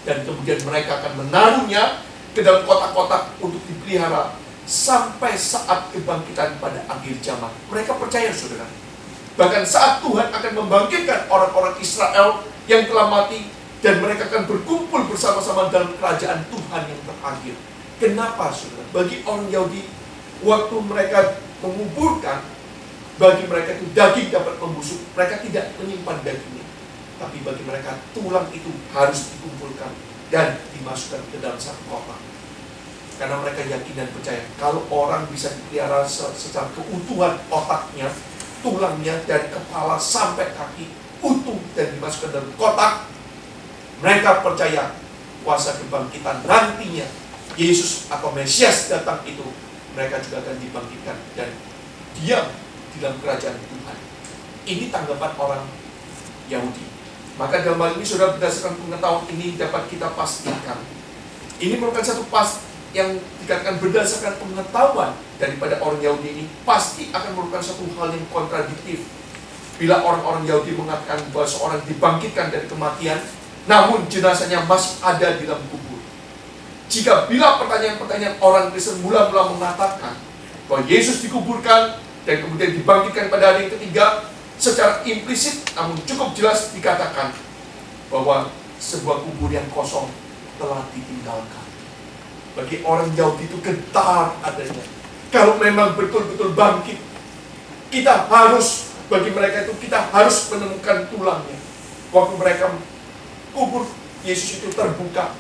Dan kemudian mereka akan menaruhnya ke dalam kotak-kotak untuk dipelihara sampai saat kebangkitan pada akhir zaman. Mereka percaya saudara. Bahkan saat Tuhan akan membangkitkan orang-orang Israel yang telah mati, dan mereka akan berkumpul bersama-sama dalam kerajaan Tuhan yang terakhir. Kenapa saudara? Bagi orang Yahudi, waktu mereka mengumpulkan, bagi mereka itu daging dapat membusuk, mereka tidak menyimpan dagingnya. Tapi bagi mereka tulang itu harus dikumpulkan dan dimasukkan ke dalam satu kotak. Karena mereka yakin dan percaya kalau orang bisa dipelihara secara keutuhan otaknya, tulangnya dari kepala sampai kaki utuh dan dimasukkan dalam kotak, mereka percaya kuasa kebangkitan nantinya Yesus atau Mesias datang itu, mereka juga akan dibangkitkan dan diam di dalam kerajaan Tuhan. Ini tanggapan orang Yahudi. Maka dalam hal ini saudara, berdasarkan pengetahuan ini dapat kita pastikan, ini merupakan satu yang dikatakan berdasarkan pengetahuan daripada orang Yahudi ini, pasti akan merupakan satu hal yang kontradiktif. Bila orang-orang Yahudi mengatakan bahwa seorang dibangkitkan dari kematian, namun jenazahnya masih ada di dalam kubur. Jika bila pertanyaan-pertanyaan orang Kristen mula-mula mengatakan bahwa Yesus dikuburkan dan kemudian dibangkitkan pada hari yang ketiga, secara implisit namun cukup jelas dikatakan bahwa sebuah kubur yang kosong telah ditinggalkan. Bagi orang Yahudi itu gentar adanya Kalau memang betul-betul bangkit, kita harus, bagi mereka itu kita harus menemukan tulangnya. Waktu mereka kubur Yesus itu terbuka,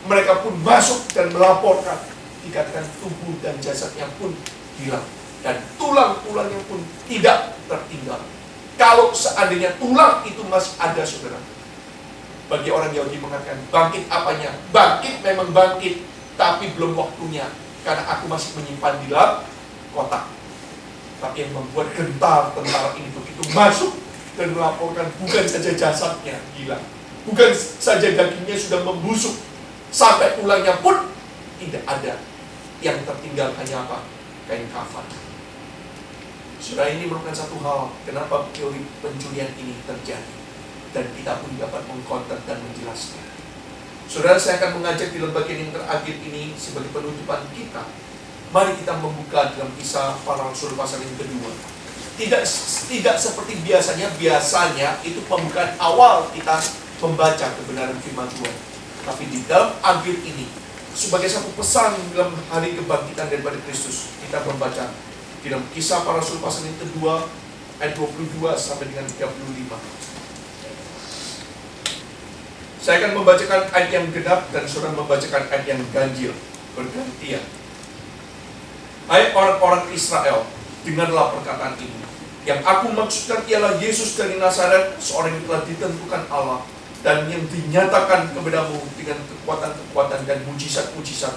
mereka pun masuk dan melaporkan, dikatakan tubuh dan jasadnya pun hilang, dan tulang-tulangnya pun tidak tertinggal. Kalau seandainya tulang itu masih ada, saudara, bagi orang Yahudi mengatakan, bangkit apanya? Bangkit memang bangkit, tapi belum waktunya, karena aku masih menyimpan di dalam kotak. Tapi yang membuat gentar tentara ini begitu masuk dan melaporkan, bukan saja jasadnya hilang, bukan saja dagingnya sudah membusuk, sampai tulangnya pun tidak ada. Yang tertinggal hanya apa? Kain kafan. Saudara, ini merupakan satu hal kenapa teori pencurian ini terjadi, dan kita pun dapat mengkonter dan menjelaskan. Saudara, saya akan mengajak di lembaga yang terakhir ini sebagai penutupan kita. Mari kita membuka dalam Kisah Para Rasul pasal yang kedua. Tidak seperti biasanya itu pembukaan awal kita membaca kebenaran firman Tuhan. Tapi di dalam akhir ini, sebagai satu pesan dalam hari kebangkitan daripada Kristus, kita membaca di dalam Kisah Para Rasul pasal yang kedua, ayat 22 sampai dengan 35. Saya akan membacakan ayat yang genap dan saudara membacakan ayat yang ganjil, bergantian. Hai orang-orang Israel, dengarlah perkataan ini. Yang aku maksudkan ialah Yesus dari Nazaret, seorang yang telah ditentukan Allah, dan yang dinyatakan kepadamu dengan kekuatan-kekuatan dan mujizat-mujizat,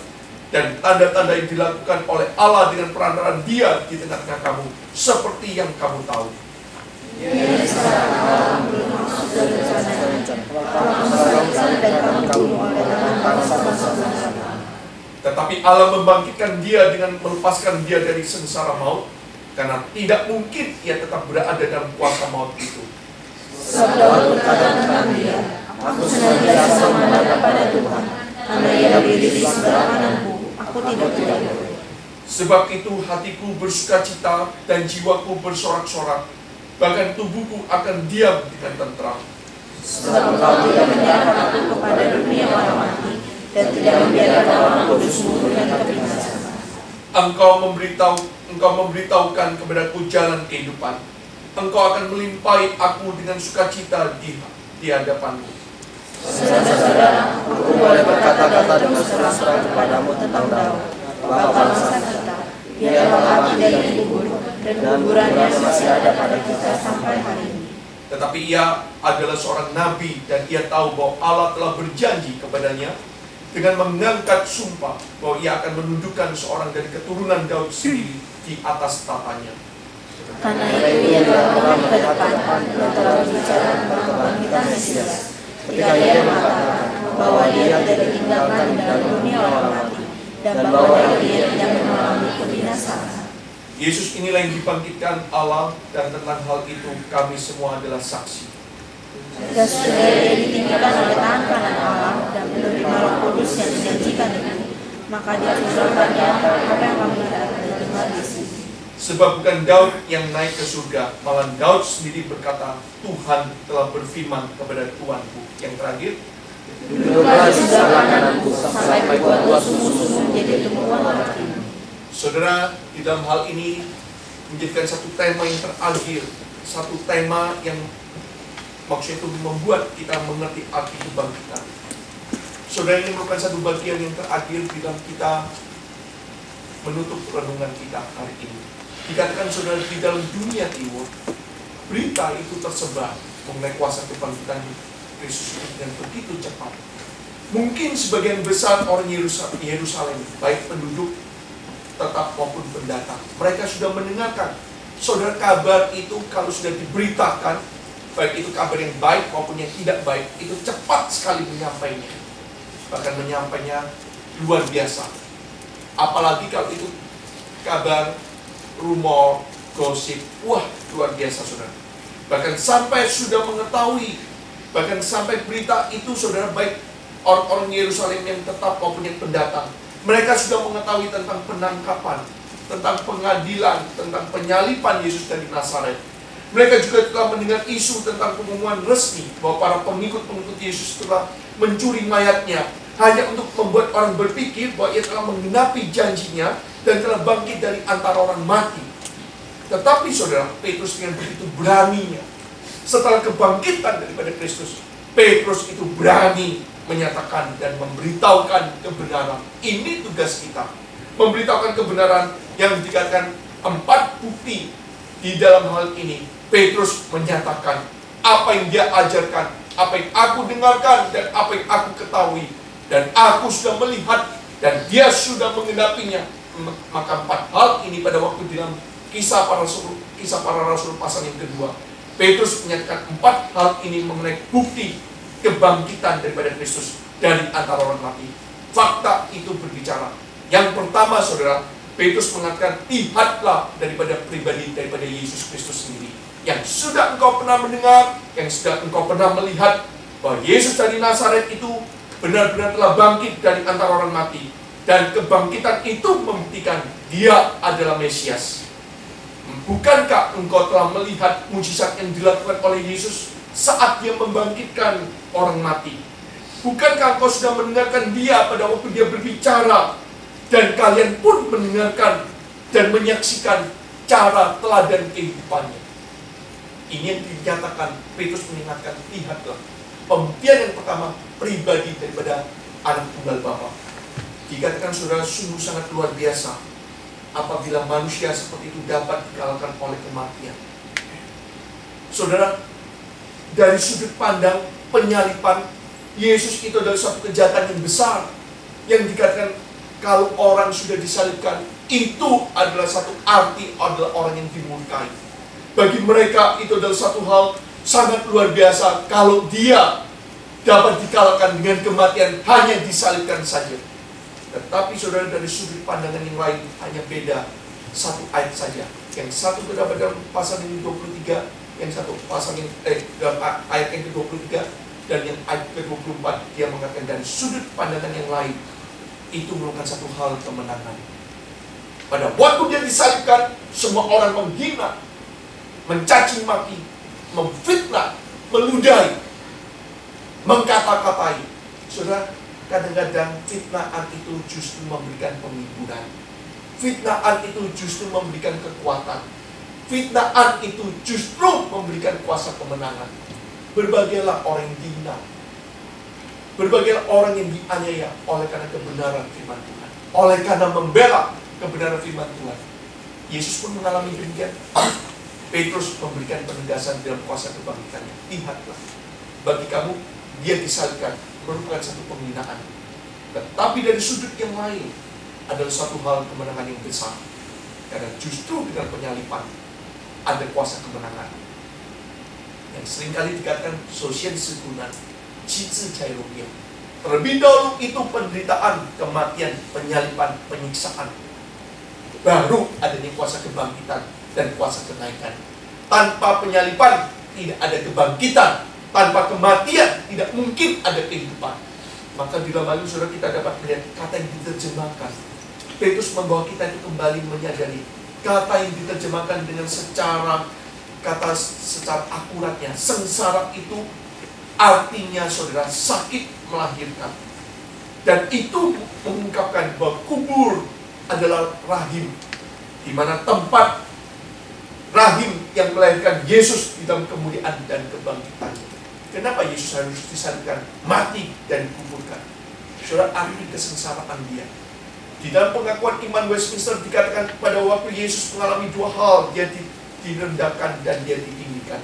dan tanda-tanda yang dilakukan oleh Allah dengan perantaraan Dia di tengah-tengah kamu, seperti yang kamu tahu. Tetapi Allah membangkitkan Dia dengan melepaskan Dia dari sengsara maut, karena tidak mungkin Ia tetap berada dalam kuasa maut itu. Sebab kata Dia, aku senantiasa menghadap pada Tuhan, karena Ia berdiri di sebelah kananku, aku tidak boleh. Sebab itu hatiku bersukacita dan jiwaku bersorak-sorak, bahkan tubuhku akan diam dengan tentram. Sebab Engkau tidak menyerahkan aku kepada dunia orang mati, dan tidak membiarkan orang kudus-Mu dengan kebinasaan. Engkau memberitahukan kepadaku jalan kehidupan. Engkau akan melimpahi aku dengan sukacita di hadapanmu. Saudara-saudara, aku boleh berkata-kata terus terang kepadamu tentang Daud, bapa bangsa kita. Dia telah mati dan dikubur, dan kuburannya masih ada pada kita sampai hari ini. Tetapi ia adalah seorang nabi, dan ia tahu bahwa Allah telah berjanji kepadanya dengan mengangkat sumpah bahwa ia akan menundukkan seorang dari keturunan Daud sendiri di atas tatanya. Karena itu ia telah menghadap ke depan dan telah berbicara tentang kebangkitan Mesias, ketika ia mengatakan bahwa dia tidak ditinggalkan dalam dunia orang mati, dan bahwa dia tidak mengalami kebinasaan. Yesus inilah yang dibangkitkan Allah, dan tentang hal itu kami semua adalah saksi. Dan sudah dia ditinggalkan oleh tangan kanan Allah dan menerima Roh Kudus yang dijanjikan itu, maka dia menceritakannya apa yang kami lihat dan dengar di sini. Sebab bukan Daud yang naik ke surga, malah Daud sendiri berkata, Tuhan telah berfirman kepada Tuanku. Yang terakhir, duduklah di sebelah kananku sampai kubuat musuh-musuhmu menjadi tumpuan kakimu. saudara, di dalam hal ini menjadikan satu tema yang terakhir, satu tema yang maksudnya itu membuat kita mengerti arti kebangkitan. Saudara, ini merupakan satu bagian yang terakhir di dalam kita menutup renungan kita hari ini. Dikatakan saudara, di dalam dunia timur, berita itu tersebar mengenai kuasa kebangkitan Kristus dengan begitu cepat. Mungkin sebagian besar orang Yerusalem, baik penduduk tetap maupun pendatang, mereka sudah mendengarkan. Saudara, kabar itu kalau sudah diberitakan, baik itu kabar yang baik maupun yang tidak baik, itu cepat sekali menyampainya. Bahkan menyampainya luar biasa. Apalagi kalau itu kabar, rumor, gosip, wah luar biasa saudara. Bahkan sampai sudah mengetahui, bahkan sampai berita itu saudara, baik orang-orang Yerusalem yang tetap maupun yang pendatang, mereka sudah mengetahui tentang penangkapan, tentang pengadilan, tentang penyaliban Yesus dari Nazaret. Mereka juga telah mendengar isu tentang pengumuman resmi bahwa para pengikut-pengikut Yesus telah mencuri mayatnya hanya untuk membuat orang berpikir bahwa ia telah menggenapi janjinya dan telah bangkit dari antara orang mati. Tetapi saudara, Petrus dengan begitu beraninya, setelah kebangkitan daripada Kristus, Petrus itu berani menyatakan dan memberitahukan kebenaran. Ini tugas kita, memberitahukan kebenaran yang dikatakan 4 bukti. Di dalam hal ini, Petrus menyatakan apa yang dia ajarkan, apa yang aku dengarkan, dan apa yang aku ketahui. Dan aku sudah melihat, dan dia sudah menggenapinya. Maka 4 hal ini pada waktu dalam kisah para rasul pasal yang kedua, Petrus menyatakan 4 hal ini mengenai bukti kebangkitan daripada Kristus dari antara orang mati. Fakta itu berbicara. Yang pertama saudara, Petrus mengatakan, lihatlah daripada pribadi daripada Yesus Kristus sendiri, yang sudah engkau pernah mendengar, yang sudah engkau pernah melihat, bahwa Yesus dari Nazaret itu benar-benar telah bangkit dari antara orang mati. Dan kebangkitan itu membuktikan dia adalah Mesias. Bukankah engkau telah melihat mujizat yang dilakukan oleh Yesus saat dia membangkitkan orang mati? Bukankah engkau sudah mendengarkan dia pada waktu dia berbicara? Dan kalian pun mendengarkan dan menyaksikan cara teladan kehidupannya. Ini yang dinyatakan, Petrus mengingatkan, lihatlah. Pembuktian yang pertama, pribadi daripada anak tunggal Bapa. Dikatakan saudara, sungguh sangat luar biasa apabila manusia seperti itu dapat dikalahkan oleh kematian. Saudara, dari sudut pandang penyalipan, Yesus itu adalah suatu kejahatan yang besar. Yang dikatakan kalau orang sudah disalibkan, itu adalah satu arti adalah orang yang dimurkai. Bagi mereka itu adalah satu hal sangat luar biasa kalau dia dapat dikalahkan dengan kematian hanya disalibkan saja. Tetapi saudara, dari sudut pandangan yang lain hanya beda satu ayat saja. Yang satu terdapat dalam pasal yang 23, yang satu pasal yang dalam ayat yang ke-23, dan yang ayat ke-24 dia mengatakan dari sudut pandangan yang lain itu merupakan satu hal kemenangan. Pada waktu dia disalibkan, semua orang menghina, mencaci maki, memfitnah, meludahi, mengkata-katai. Saudara, kadang-kadang fitnahan itu justru memberikan penghiburan. Fitnahan itu justru memberikan kekuatan. Fitnahan itu justru memberikan kuasa kemenangan. Berbagailah orang yang dihina, berbagailah orang yang dianiaya oleh karena kebenaran firman Tuhan, oleh karena membela kebenaran firman Tuhan. Yesus pun mengalami demikian. Petrus memberikan penegasan dalam kuasa kebangkitannya. Lihatlah, bagi kamu dia disalibkan merupakan satu penghinaan. Tetapi dari sudut yang lain adalah satu hal kemenangan yang besar. Karena justru dengan penyalipan ada kuasa kemenangan. Yang seringkali dikatakan sosial segunan, cici cairungnya. Terlebih dahulu itu penderitaan, kematian, penyalipan, penyiksaan. Baru adanya kuasa kebangkitan dan kuasa kenaikan. Tanpa penyalipan tidak ada kebangkitan. Tanpa kematian tidak mungkin ada kehidupan. Maka di dalam hal ini saudara, kita dapat melihat kata yang diterjemahkan. Petrus membawa kita itu kembali menyadari kata yang diterjemahkan dengan secara akuratnya. Sengsara itu artinya saudara sakit melahirkan. Dan itu mengungkapkan bahwa kubur adalah rahim, di mana tempat rahim yang melahirkan Yesus di dalam kemuliaan dan kebangkitannya. Kenapa Yesus harus disalibkan, mati dan dikuburkan? Saudara, arti kesengsaraan dia. Di dalam pengakuan iman Westminster dikatakan pada waktu Yesus mengalami 2 hal, dia direndahkan dan dia ditinggikan.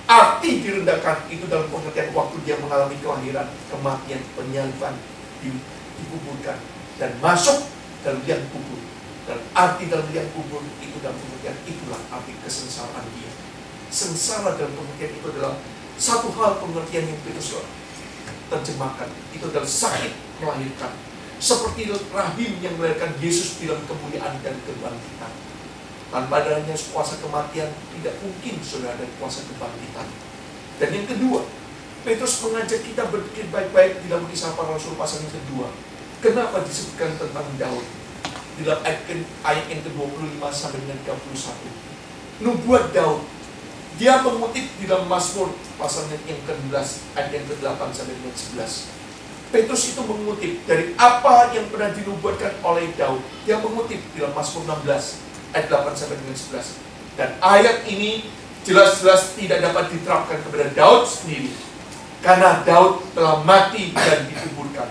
Arti direndahkan itu dalam pengertian waktu dia mengalami kelahiran, kematian, penyaliban, dikuburkan dan masuk dalam liang kubur. Dan arti dalam liang kubur itu dalam pengertian itulah arti kesengsaraan dia. Sengsara dalam pengertian itu adalah satu hal pengertian yang Petrus terjemahkan. Itu adalah sakit melahirkan. Seperti rahim yang melahirkan Yesus dalam kemuliaan dan kebangkitan. Tanpa adanya kuasa kematian, tidak mungkin sudah ada kuasa kebangkitan. Dan yang kedua, Petrus mengajak kita berpikir baik-baik di dalam Kisah Para Rasul pasal yang kedua. Kenapa disebutkan tentang Daud? Di dalam ayat yang ke-25 sampai dengan 31. Nubuat Daud. Dia mengutip di dalam Mazmur pasal yang ke-11 ayat yang ke-8 sampai dengan 11. Petrus itu mengutip dari apa yang pernah dinubuatkan oleh Daud. Dia mengutip dalam Mazmur 16 ayat 8 sampai dengan 11. Dan ayat ini jelas-jelas tidak dapat diterapkan kepada Daud sendiri, karena Daud telah mati dan dikuburkan.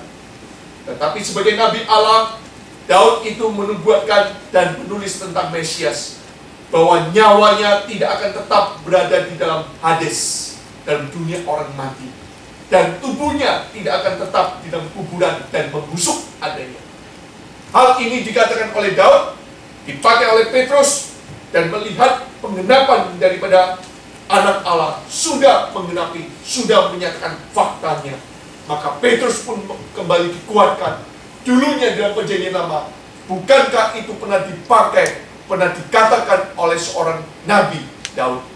Tetapi sebagai Nabi Allah, Daud itu menubuatkan dan menulis tentang Mesias, bahwa nyawanya tidak akan tetap berada di dalam Hades, dalam dunia orang mati, dan tubuhnya tidak akan tetap di dalam kuburan dan membusuk adanya. Hal ini dikatakan oleh Daud, dipakai oleh Petrus, dan melihat penggenapan daripada anak Allah sudah menggenapi, sudah menyatakan faktanya. Maka Petrus pun kembali dikuatkan. Dulunya dalam perjanjian lama, bukankah itu pernah dipakai, pernah dikatakan oleh seorang Nabi Daud?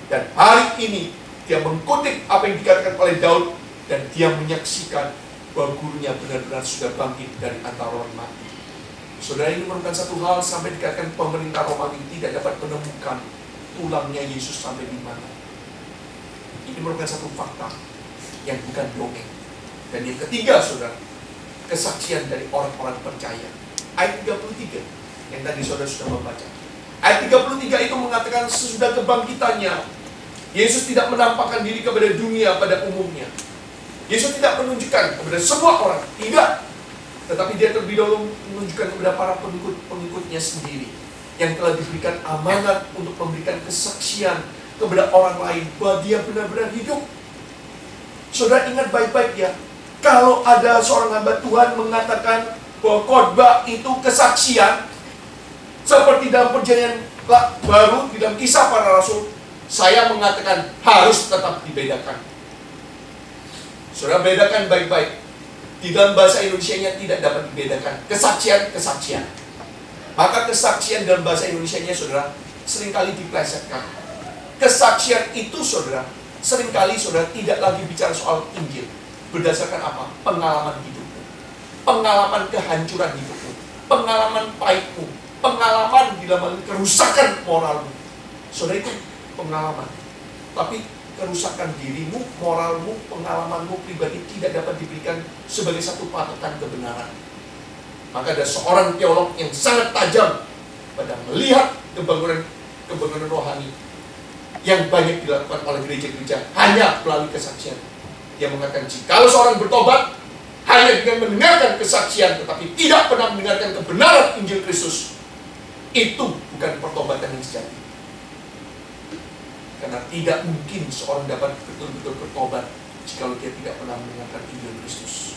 Dan hari ini dia mengutip apa yang dikatakan oleh Daud, dan dia menyaksikan bahwa gurunya benar-benar sudah bangkit dari antara orang mati. Saudara, ini merupakan satu hal sampai dikatakan pemerintah Romawi tidak dapat menemukan tulangnya Yesus sampai di mana. Ini merupakan satu fakta yang bukan dongeng. Dan yang ketiga, saudara, kesaksian dari orang-orang percaya. Ayat 33 yang tadi saudara sudah membaca. Ayat 33 itu mengatakan sesudah kebangkitannya, Yesus tidak menampakkan diri kepada dunia pada umumnya. Yesus tidak menunjukkan kepada semua orang, tidak. Tetapi dia terlebih dahulu menunjukkan kepada para pengikut-pengikutnya sendiri, yang telah diberikan amanat untuk memberikan kesaksian kepada orang lain bahwa dia benar-benar hidup. Saudara ingat baik-baik ya, kalau ada seorang hamba Tuhan mengatakan bahwa khotbah itu kesaksian, seperti dalam perjanjian baru, di dalam Kisah Para Rasul, saya mengatakan harus tetap dibedakan. Saudara, bedakan baik-baik. Di dalam bahasa Indonesianya tidak dapat dibedakan kesaksian. Maka kesaksian dalam bahasa Indonesianya, saudara, seringkali diplesetkan. Kesaksian itu, saudara, seringkali saudara tidak lagi bicara soal Injil. Berdasarkan apa? Pengalaman hidupmu, pengalaman kehancuran hidupmu, pengalaman pahitmu, pengalaman di dalam kerusakan moralmu. Saudara, itu pengalaman. Tapi kerusakan dirimu, moralmu, pengalamanmu pribadi tidak dapat diberikan sebagai satu patokan kebenaran. Maka ada seorang teolog yang sangat tajam pada melihat kebangunan rohani yang banyak dilakukan oleh gereja-gereja hanya melalui kesaksian. Dia mengatakan, jikalau seorang bertobat hanya dengan mendengarkan kesaksian tetapi tidak pernah mendengarkan kebenaran Injil Kristus, itu bukan pertobatan yang sejati. Karena tidak mungkin seorang dapat betul-betul bertobat jikalau dia tidak pernah mendengarkan Injil Kristus.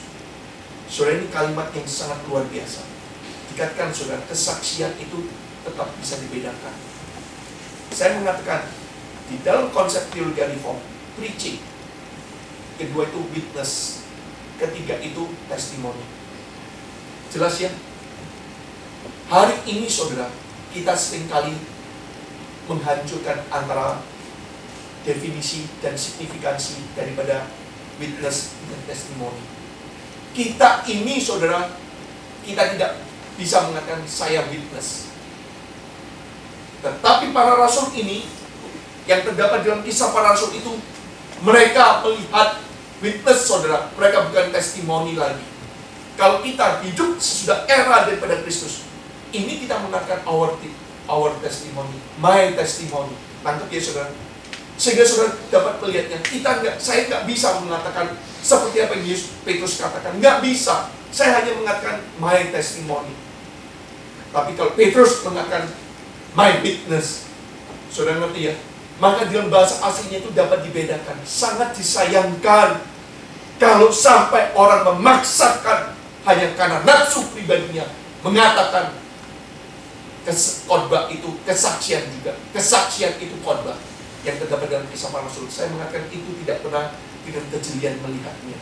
Saudara, ini kalimat yang sangat luar biasa. Dikatakan, saudara, kesaksian itu tetap bisa dibedakan. Saya mengatakan, di dalam konsep teologi reform, preaching, kedua itu witness, ketiga itu testimoni. Jelas ya? Hari ini, saudara, kita seringkali menghancurkan antara definisi dan signifikansi daripada witness dan testimoni. Kita ini, saudara, kita tidak bisa mengatakan saya witness. Tetapi para rasul ini, yang terdapat dalam Kisah Para Rasul itu, mereka melihat witness, saudara. Mereka bukan testimoni lagi. Kalau kita hidup sesudah era daripada Kristus, ini kita mengatakan our testimony, my testimony. Mantap ya, saudara. Sehingga saudara dapat melihatnya. Saya nggak bisa mengatakan seperti apa yang Petrus katakan. Nggak bisa. Saya hanya mengatakan my testimony. Tapi kalau Petrus mengatakan my witness, saudara ngerti ya? Maka dalam bahasa aslinya itu dapat dibedakan. Sangat disayangkan kalau sampai orang memaksakan hanya karena nafsu pribadinya mengatakan khotbah itu kesaksian juga. Kesaksian itu khotbah. Yang terdapat dalam Kisah Para Rasul, saya mengatakan itu tidak pernah dengan kejelian melihatnya.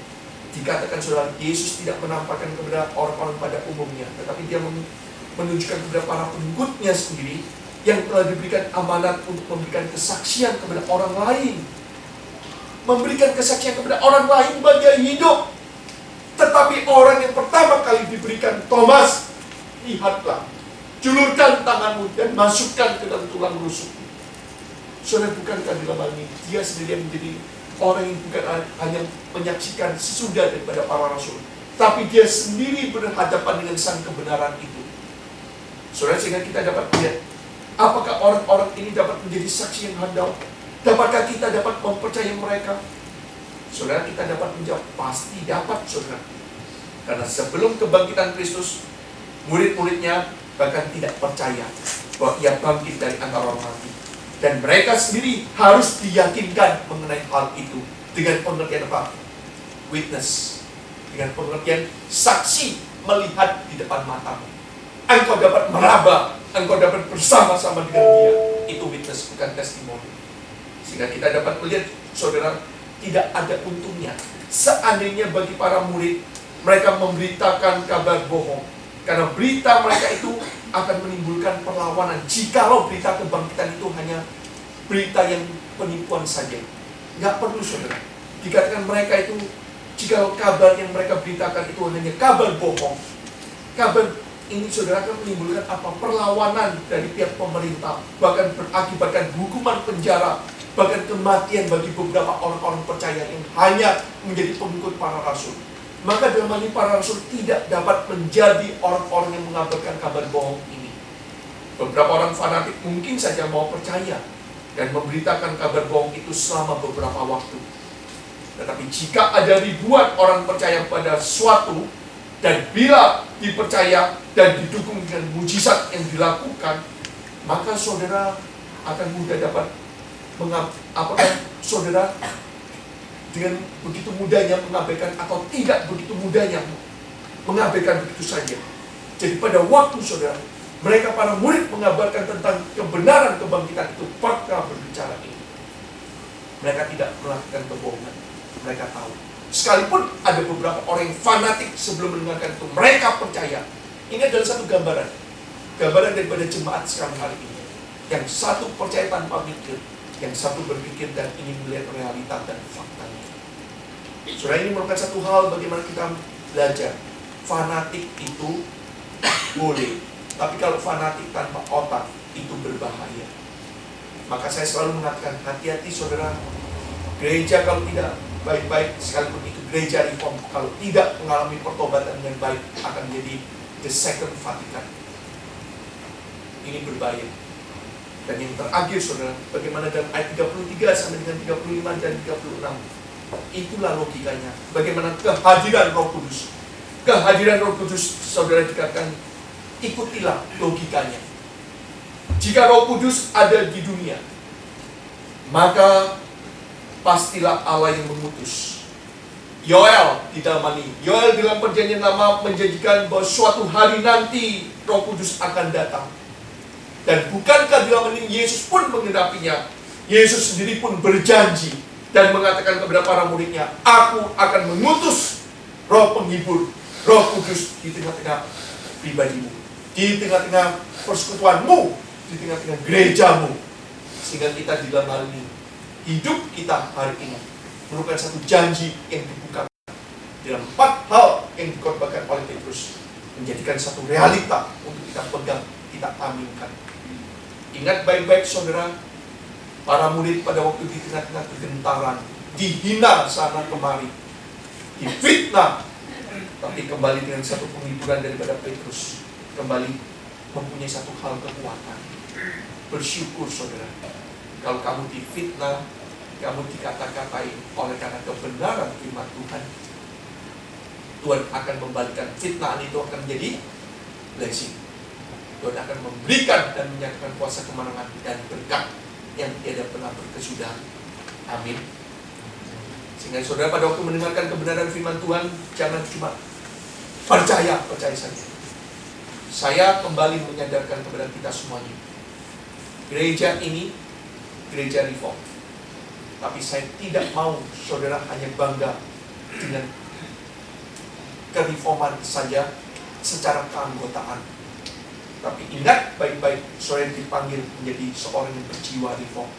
Dikatakan, saudara, Yesus tidak menampakkan kepada orang-orang pada umumnya, tetapi dia menunjukkan kepada para pengikutnya sendiri yang telah diberikan amanat untuk memberikan kesaksian kepada orang lain. Memberikan kesaksian kepada orang lain bagian hidup. Tetapi orang yang pertama kali diberikan, Thomas, lihatlah, julurkan tanganmu dan masukkan ke dalam tulang rusukmu. Saudara, bukankah dalam hal ini dia sendiri yang menjadi orang yang bukan hanya menyaksikan sesudah daripada para rasul, tapi dia sendiri berhadapan dengan sang kebenaran itu. Saudara, sehingga kita dapat lihat, apakah orang-orang ini dapat menjadi saksi yang handal? Dapatkah kita dapat mempercayai mereka? Saudara, kita dapat menjawab, pasti dapat, saudara. Karena sebelum kebangkitan Kristus, murid-muridnya bahkan tidak percaya bahwa ia bangkit dari antara orang mati. Dan mereka sendiri harus diyakinkan mengenai hal itu dengan pengertian apa? Witness. Dengan pengertian saksi melihat di depan matamu. Engkau dapat meraba, engkau dapat bersama-sama dengan dia. Itu witness, bukan testimoni. Sehingga kita dapat melihat, saudara, tidak ada untungnya seandainya bagi para murid mereka memberitakan kabar bohong. Karena berita mereka itu akan menimbulkan perlawanan. Jikalau berita kebangkitan itu hanya berita yang penipuan saja, nggak perlu, saudara. Dikatakan mereka itu, jikalau kabar yang mereka beritakan itu hanya kabar bohong, kabar ini, saudara, akan menimbulkan apa? Perlawanan dari pihak pemerintah, bahkan berakibatkan hukuman penjara, bahkan kematian bagi beberapa orang-orang percaya yang hanya menjadi pengikut para rasul. Maka dalam hal ini para rasul tidak dapat menjadi orang-orang yang mengabarkan kabar bohong ini. Beberapa orang fanatik mungkin saja mau percaya dan memberitakan kabar bohong itu selama beberapa waktu. Tetapi jika ada ribuan orang percaya pada suatu, dan bila dipercaya dan didukung dengan mujizat yang dilakukan, maka saudara akan mudah dapat saudara dengan begitu mudahnya mengabaikan atau tidak begitu mudahnya mengabaikan begitu saja. Jadi pada waktu, saudara, mereka para murid mengabarkan tentang kebenaran kebangkitan itu, fakta berbicara ini, mereka tidak melakukan kebohongan. Mereka tahu. Sekalipun ada beberapa orang yang fanatik sebelum mendengarkan itu, mereka percaya. Ini adalah satu gambaran daripada jemaat sekarang hari ini. Yang satu percaya tanpa mikir, yang satu berpikir dan ingin melihat realita dan faktanya. Saudara, ini merupakan satu hal bagaimana kita belajar. Fanatik itu boleh, tapi kalau fanatik tanpa otak itu berbahaya. Maka saya selalu mengatakan, hati-hati, saudara. Gereja kalau tidak baik-baik, sekalipun itu gereja reform, kalau tidak mengalami pertobatan yang baik, akan menjadi the second Vatican. Ini berbahaya. Dan yang terakhir, saudara, bagaimana dalam ayat 33 sampai dengan 35 dan 36, itulah logikanya. Bagaimana kehadiran Roh Kudus. Kehadiran Roh Kudus, saudara, dikatakan, ikutilah logikanya. Jika Roh Kudus ada di dunia, maka pastilah Allah yang mengutus. Yoel di dalam ini, Yoel dalam perjanjian lama menjanjikan bahwa suatu hari nanti Roh Kudus akan datang. Dan bukankah di dalam ini Yesus pun menggenapinya? Yesus sendiri pun berjanji dan mengatakan kepada para muridnya, aku akan mengutus Roh penghibur, Roh Kudus di tengah-tengah pribadimu, di tengah-tengah persekutuanmu, di tengah-tengah gerejamu. Sehingga kita di dalam hal ini, hidup kita hari ini merupakan satu janji yang dibuka dalam 4 hal yang dikorbankan oleh Petrus, menjadikan satu realita untuk kita pegang, kita aminkan. Ingat baik-baik, saudara, para murid pada waktu di tengah-tengah kegentaran, dihina sana kemari, difitnah, tapi kembali dengan satu penghiburan daripada Petrus, kembali mempunyai satu hal kekuatan. Bersyukur, saudara. Kalau kamu difitnah, kamu dikata-katai oleh karena kebenaran firman Tuhan, Tuhan akan membalikan fitnah itu akan menjadi blessing. Tuhan akan memberikan dan menyatakan kuasa kemenangan dan berkat yang tiada pernah berkesudahan. Amin. Sehingga saudara pada waktu mendengarkan kebenaran firman Tuhan, jangan cuma percaya saja. Saya kembali menyadarkan kepada kita semuanya, gereja ini gereja reform. Tapi saya tidak mau saudara hanya bangga dengan kereforman saja secara keanggotaan. Tapi ingat baik-baik, saudara dipanggil menjadi seorang yang berjiwa reform.